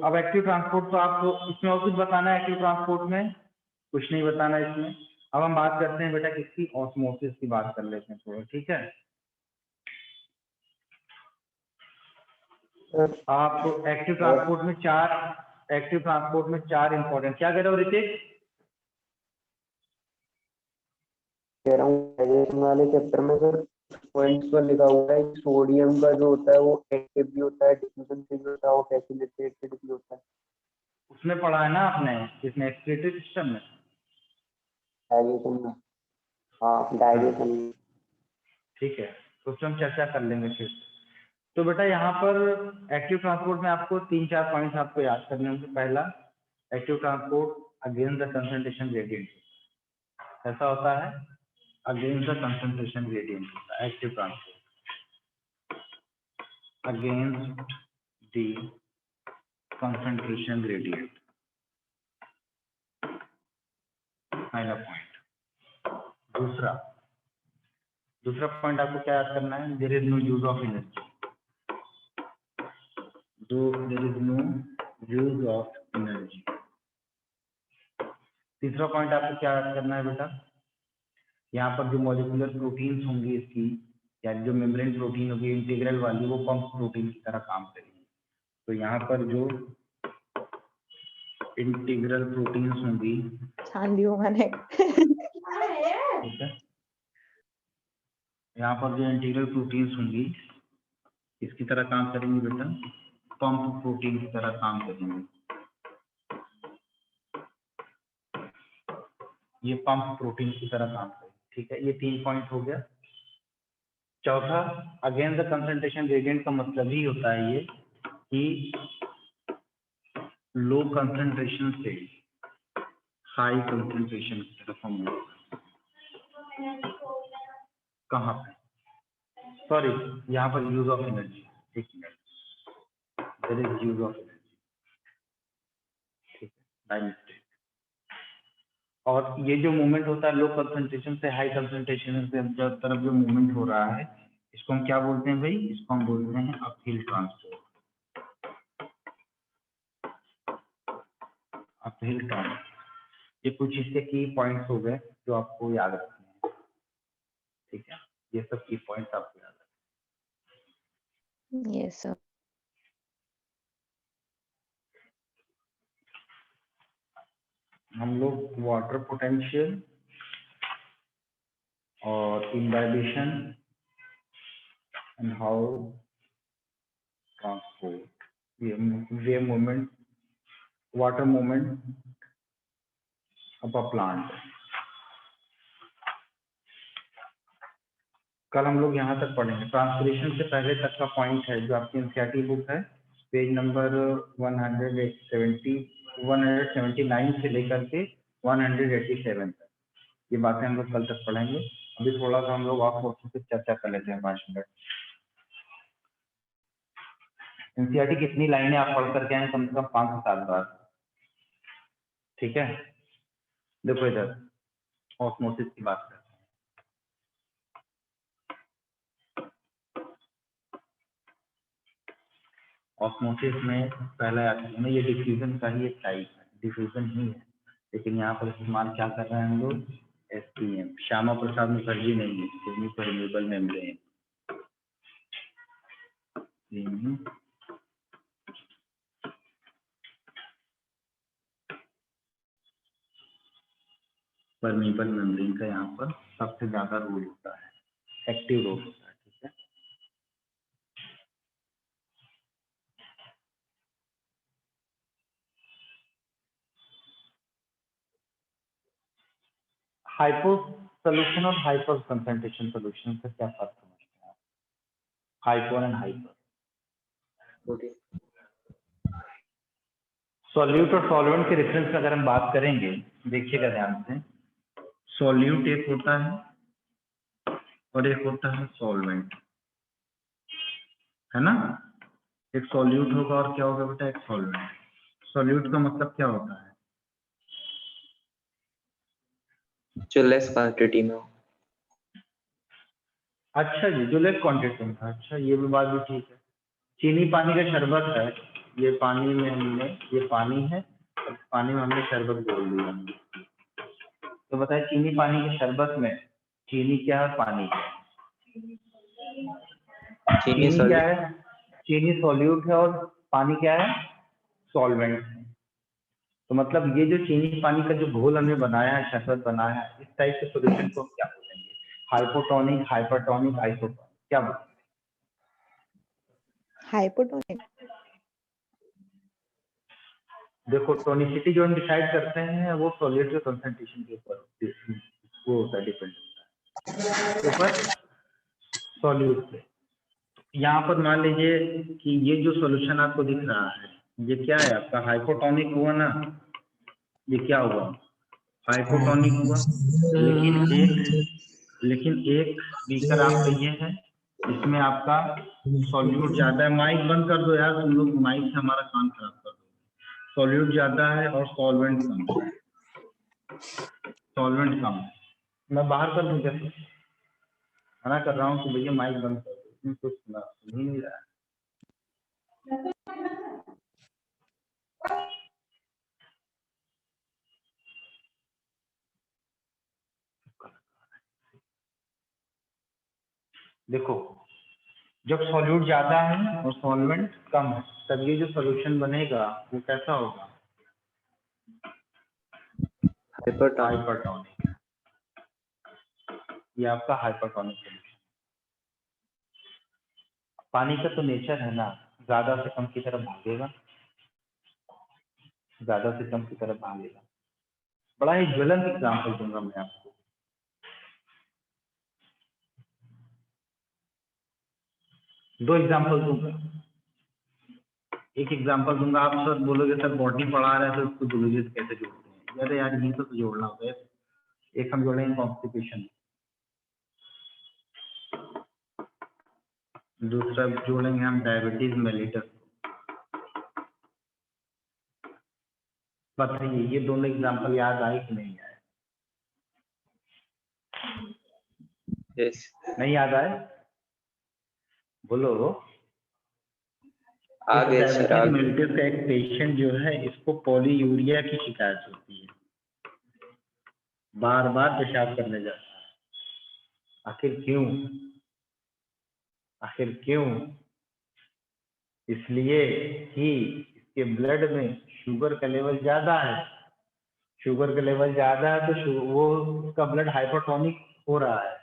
अब एक्टिव ट्रांसपोर्ट तो आपको इसमें और कुछ बताना है? एक्टिव ट्रांसपोर्ट में कुछ नहीं बताना इसमें। अब हम बात करते हैं बेटा किसकी? ऑस्मोसिस की बात कर लेते हैं थोड़ा। ठीक है, आप एक्टिव ट्रांसपोर्ट में चार इंपॉर्टेंट, क्या कह रहे हो रितेश? कह रहा हूँ डाइजेशन वाले चैप्टर में सर पॉइंट्स पर लिखा हुआ है सोडियम का जो होता है वो एक्टिव भी होता है, डिफ्यूजन भी होता है, वो फैसिलिटेटेड भी होता है। उसमें पढ़ा है ना आपने, इसमें एक्सक्रीटरी सिस्टम में, डाइजेशन में। हाँ डाइजेशन में। ठीक है, तो उसमें हम चर्चा कर लेंगे फिर। तो बेटा यहाँ पर एक्टिव ट्रांसपोर्ट में आपको 3-4 पॉइंट्स आपको याद करने होंगे। पहला, active transport against the concentration gradient. ऐसा होता है, अगेंस्ट द कंसंट्रेशन ग्रेडियंट होता है active transport, against the concentration gradient. पहला पॉइंट। दूसरा पॉइंट आपको क्या याद करना है? There is no use of energy. There is no use of energy. तीसरा पॉइंट आपको क्या याद करना है बेटा? यहाँ पर जो मॉलिक्यूलर प्रोटीन्स होंगी इसकी, या जो मेम्ब्रेन प्रोटीन होगी इंटीग्रल वाली, वो पंप प्रोटीन की तरह काम करेगी। तो यहाँ पर जो इंटीग्रल प्रोटीन्स होंगी, ठीक है, यहाँ पर जो इंटीग्रल प्रोटीन्स होंगी इसकी तरह काम करेंगी बेटा, पंप प्रोटीन की तरह काम करेंगे। ये पंप प्रोटीन की तरह काम करेंगे। ठीक है, ये 3 पॉइंट हो गया। चौथा, अगेंस्ट द कंसंट्रेशन ग्रेडियंट का मतलब ही होता है ये कि लो कंसंट्रेशन से हाई कंसंट्रेशन की तरफ हम कहाँ पे? सॉरी, यहाँ पर यूज ऑफ एनर्जी। एक minute, there is use of energy, ठीक है, बाय मिस्टेक। और ये जो मूवमेंट होता है लो कंसंट्रेशन से हाई कंसंट्रेशन से तरफ जो मूवमेंट हो रहा है, इसको हम क्या बोलते हैं भाई? इसको हम बोलते हैं अपहिल ट्रांसपोर्ट। अपहिल ट्रांसपोर्ट, ये कुछ इसके की पॉइंट्स हो गए जो आपको याद रखने हैं, ठीक है, ये सब की पॉइंट्स आपको याद रखने हैं। Yes sir. हम लोग वाटर पोटेंशियल और imbibition and how transport, way movement, water movement of a plant, कल हम लोग यहाँ तक पढ़ेंगे। ट्रांसपिरेशन से पहले तक का पॉइंट है जो आपकी एनसीईआरटी बुक है, पेज नंबर 179 से लेकर के 187 तक, ये बातें हम लोग कल तक पढ़ेंगे। अभी थोड़ा सा हम लोग ऑफ मोशन पे चर्चा कर लेते हैं 5 मिनट। एनसीईआरटी कितनी लाइनें आप पढ़ करके आए? कम से कम 5 से 7 बार, ठीक है। देखो इधर ऑस्मोसिस की बात करते हैं। ऑस्मोसिस में पहला है, ये डिफ्यूजन का ही एक टाइप है, डिफ्यूजन ही है, लेकिन यहाँ पर इस्तेमाल क्या कर रहे हैं हम लोग? एसपीएम, श्यामा प्रसाद मुखर्जी नहीं है, semi permeable membrane, permeable membrane का यहाँ पर सबसे ज्यादा रोल होता है, एक्टिव रोल होता है, ठीक है। हाइपो सोल्यूशन और हाइपर कंसंट्रेशन सोल्यूशन से क्या फर्क समझते हैं आप? हाइपो एंड हाइपर, सॉल्यूट और सॉल्वेंट के रेफरेंस में अगर हम बात करेंगे, देखिएगा ध्यान से, सॉल्यूट एक होता है और एक होता है सॉल्वेंट, है ना। एक सॉल्यूट होगा और क्या होगा बेटा? एक सॉल्वेंट। सॉल्यूट का मतलब क्या होता है? जो लेस क्वांटिटी में हो। अच्छा जी, जो लेस क्वांटिटी में था, अच्छा ये भी बात भी ठीक है। चीनी पानी का शरबत है, ये पानी में हमने, ये पानी है और पानी में हमने शरबत घोल दिया हमने, तो बताए चीनी पानी के शरबत में चीनी क्या है? पानी क्या है? चीनी क्या है? चीनी सॉल्यूट है और पानी क्या है? सॉल्वेंट है। तो मतलब ये जो चीनी पानी का जो घोल हमने बनाया है, शरबत बनाया है, इस टाइप के सॉल्यूशन को क्या बोलेंगे? हाइपोटोनिक, हाइपरटोनिक, आइसोटोनिक, क्या बोलेंगे? हाइपोटोनिक। देखो टोनिसिटी जो हम डिसाइड करते हैं वो सॉलिड के कंसंट्रेशन के ऊपर वो होता है, डिपेंड होता है ऊपर सॉल्यूट पे। यहाँ पर मान लीजिए कि ये जो सॉल्यूशन आपको दिख रहा है, ये क्या है आपका? हाइपोटोनिक हुआ ना, ये क्या हुआ? हाइपोटोनिक हुआ। लेकिन एक बीकर आपका ये है, इसमें आपका सॉल्यूट ज्यादा है। माइक बंद कर दो यार, तुम लोग माइक से हमारा काम खराब कर दो। सॉल्यूट ज्यादा है और सॉल्वेंट कम है, सॉल्वेंट कम है। मैं बाहर कर दूं क्या? मना कर रहा हूँ कि भैया माइक बंद कर दो, इसमें कुछ सुन ही नहीं रहा है। देखो, जब सॉल्यूट ज्यादा है और सॉल्वेंट कम है, तब ये जो सॉल्यूशन बनेगा वो कैसा होगा? हाइपरटोनिक। ये आपका हाइपरटोनिक सॉल्यूशन। पानी का तो नेचर है ना, ज्यादा से कम की तरफ भागेगा, ज्यादा से कम की तरफ भागेगा। बड़ा ही ज्वलंत एग्जाम्पल दूंगा मैं आपको। दो एग्जाम्पल दूंगा, एक एग्जाम्पल दूंगा, आप सर बोलोगे सर बॉटनी पढ़ा रहे हैं तो उसको जूलॉजी से कैसे जोड़ते हैं? अरे यार यही तो जोड़ना होता है। एक हम जोड़ेंगे कॉन्स्टिपेशन, दूसरा जोड़ेंगे हम डायबिटीज मेलिटस, बताइए ये दोनों एग्जांपल याद आए कि नहीं आए? यस नहीं याद आए? बोलो। आ गए सर, आ गए। मेलिटस का एक पेशेंट जो है इसको पॉलीयूरिया की शिकायत होती है, बार बार पेशाब करने जाता है। आखिर क्यों? आखिर क्यों? इसलिए कि इसके ब्लड में शुगर का लेवल ज्यादा है। शुगर का लेवल ज्यादा है तो वो उसका ब्लड हाइपरटोनिक हो रहा है।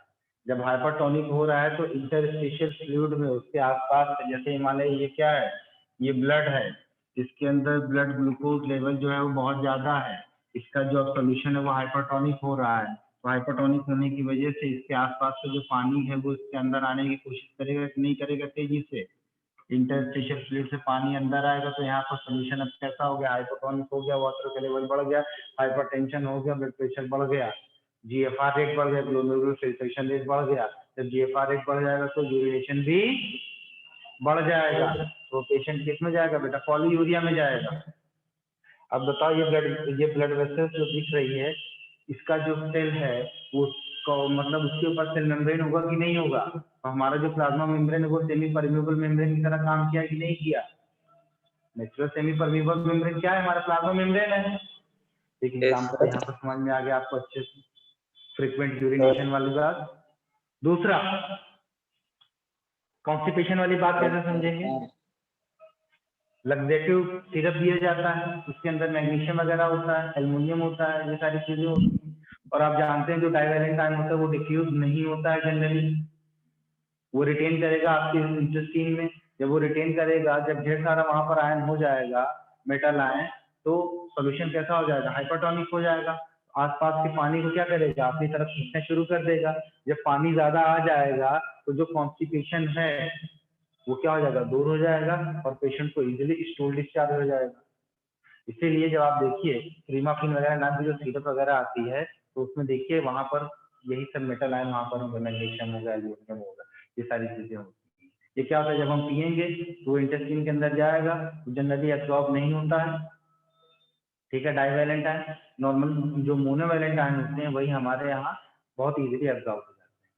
जब हाइपरटोनिक हो रहा है तो इंटरस्टिशियल फ्लूइड में उसके आसपास, जैसे मान लीजिए ये क्या है, ये ब्लड है, इसके अंदर ब्लड ग्लूकोज लेवल जो है वो बहुत ज्यादा है। इसका जो सोल्यूशन है वो हाइपरटोनिक हो रहा है, तो हाइपरटोनिक होने की वजह से इसके आसपास का जो पानी है वो इसके अंदर आने की कोशिश करेगा कि नहीं करेगा? तेजी से। इंटरस्टिशियल फ्लूइड से पानी अंदर आएगा तो यहाँ पर सोल्यूशन अब कैसा हो गया? हाइपोटोनिक हो गया, वाटर का लेवल बढ़ गया, हाइपरटेंशन हो गया, ब्लड प्रेशर बढ़ गया, जीएफआर रेट बढ़ गया, ग्लोमेरुलर फिल्ट्रेशन रेट बढ़ गया। जब जीएफआर रेट बढ़ जाएगा तो यूरिनेशन भी बढ़ जाएगा, तो पेशेंट किस में जाएगा बेटा? पॉलीयूरिया में जाएगा। अब बताओ ये ब्लड वेसल्स जो दिख रही है, इसका जो सेल है वो मतलब उसके ऊपर सेल मेम्ब्रेन होगा कि नहीं होगा? तो हमारा जो प्लाज्मा मेम्ब्रेन है वो सेमी परमेबल मेम्ब्रेन की तरह काम किया कि नहीं किया? नेचुरल सेमी परमेबल मेम्ब्रेन क्या है? हमारा प्लाज्मा मेम्ब्रेन है। एक एग्जांपल यहाँ पर समझ में आ गया आपको अच्छे से, फ्रीक्वेंट यूरिनेशन वाली बात। दूसरा, कॉन्स्टिपेशन वाली बात कैसे समझेंगे? लग्जेटिव सिरप दिया जाता है, उसके अंदर मैग्नीशियम वगैरह होता है, एल्युमिनियम होता है, ये सारी चीजें होती हैं। और आप जानते हैं जो डाइवेलेंट आयन होता है वो डिफ्यूज नहीं होता है जनरली, वो रिटेन करेगा आपके इंटेस्टाइन में। जब वो रिटेन करेगा, जब ढेर सारा वहां पर आयन हो जाएगा, मेटल आयन, तो सोल्यूशन कैसा हो जाएगा? हाइपरटोनिक हो जाएगा। आसपास के पानी को क्या करेगा? अपनी तरफ खींचना शुरू कर देगा। जब पानी ज्यादा आ जाएगा तो जो कॉन्स्टिपेशन है वो क्या हो जाएगा? दूर हो जाएगा और पेशेंट को इजीली स्टूल डिस्चार्ज हो जाएगा। इसीलिए जब आप देखिए क्रीमाफिन वगैरह नाम की जो सिरप वगैरह आती है तो उसमें देखिए वहां पर यही सब मेटल आयन वहां पर होगा, मैग्नीशियम होगा, एल्यूमिनियम होगा, ये सारी चीजें होती हैं। ये क्या होता है? जब हम पियेंगे तो इंटेस्टाइन के अंदर जाएगा, तो जनरली एब्जॉर्ब नहीं होता है, ठीक है, डाइवेलेंट आयन। नॉर्मल जो मोनोवेलेंट आयन होते हैं वही हमारे यहाँ बहुत इजीली एब्जॉर्ब हो जाते हैं।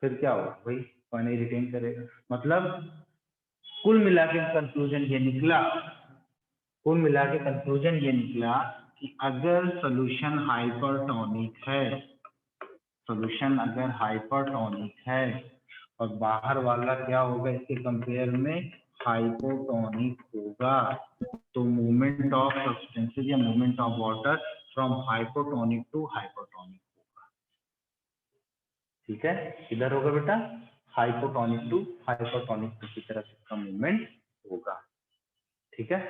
फिर क्या होगा? वही पानी रिटेन करेगा। मतलब कुल मिला के कंक्लूजन ये निकला, कुल मिला के कंक्लूजन ये निकला कि अगर सोल्यूशन हाइपरटोनिक है, सोल्यूशन अगर हाइपरटोनिक है और बाहर वाला क्या होगा इसके कंपेयर में? हाइपोटोनिक होगा, तो मूवमेंट ऑफ सब्सटेंसेस या movement of water from hypotonic to hypertonic होगा। ठीक है, इधर होगा बेटा हाइपोटोनिक टू हाइपरटोनिक की तरफ इसका मूवमेंट होगा। ठीक है,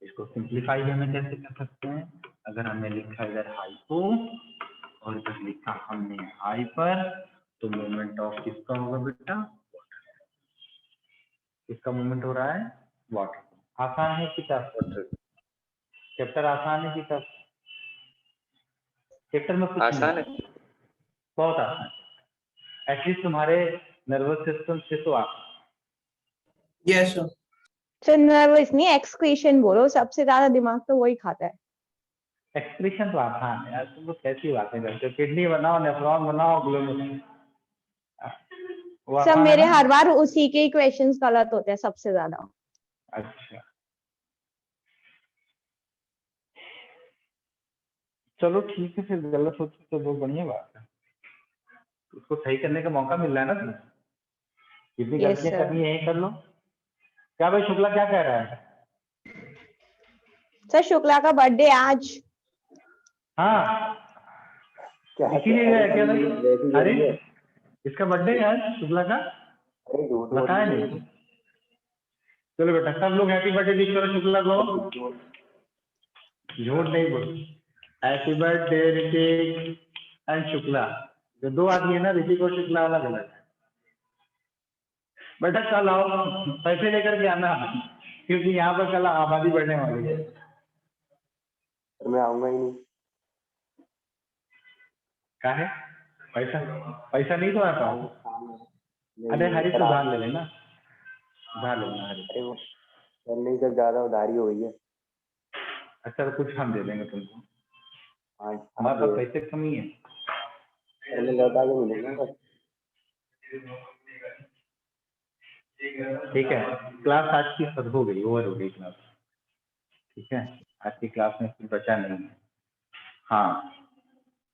इसको सिंप्लीफाई हमें कैसे कर सकते हैं? अगर हमने लिखा इधर हाइपो और इधर लिखा हमने हाइपर, तो मूवमेंट ऑफ किसका होगा बेटा? किसका मूवमेंट हो रहा है? वाटर। आसान है कि टफ? चैप्टर आसान है कि टफ? चैप्टर में कुछ आसान नहीं, है। बहुत आसान, एटलीस्ट तुम्हारे नर्वस सिस्टम से तो आसान। Yes sir. सर नर्वस नहीं, एक्सक्रीशन बोलो, सबसे ज्यादा दिमाग तो वही खाता है। एक्सप्रेशन तो आसान है यार, तुम लोग कैसी बातें करते हो? किडनी बनाओ, नेफ्रॉन बनाओ, ग्लोमेरुलर, वो सब आसान है मेरे ना? हर बार उसी के ही क्वेश्चंस गलत होते हैं सबसे ज्यादा। अच्छा चलो ठीक है, फिर गलत होती तो बहुत बढ़िया बात है, उसको सही करने का मौका मिल रहा है ना तुम्हें। जितनी यस गलतियां सर। करनी है यही कर लो। क्या भाई शुक्ला क्या कह रहा है? सर शुक्ला का बर्थडे आज। हाँ क्या इसीलिए गया क्या भाई? वैसी अरे है? इसका बर्थडे है आज शुक्ला का, अरे झूठ बताया बोल नहीं। चलो बेटा सब लोग हैप्पी बर्थडे विश करो शुक्ला को। झूठ नहीं बोल। Happy birthday Hrithik and Shukla, जो दो आदमी है ना, ऋतिक और शुक्ला वाला गलत है। बेटा कल आओ, पैसे लेकर के आना, क्योंकि यहाँ पर कल आबादी बढ़ने वाली है। मैं आऊंगा ही नहीं। क्या है? पैसा पैसा नहीं तो आता? अरे हरी तो उधार ले लेना, उधार लेना हरी। अरे वो नहीं सर, ज्यादा उधारी हो गई है। अच्छा तो कुछ हम दे देंगे तुमको, हाँ, हमारे पास पैसे की कमी है। पहले लौटा के मिलेंगे सर। ठीक है, क्लास आज की हद हो गई, ओवर हो गई क्लास। ठीक है, आज की क्लास में कुछ बचा नहीं है। हाँ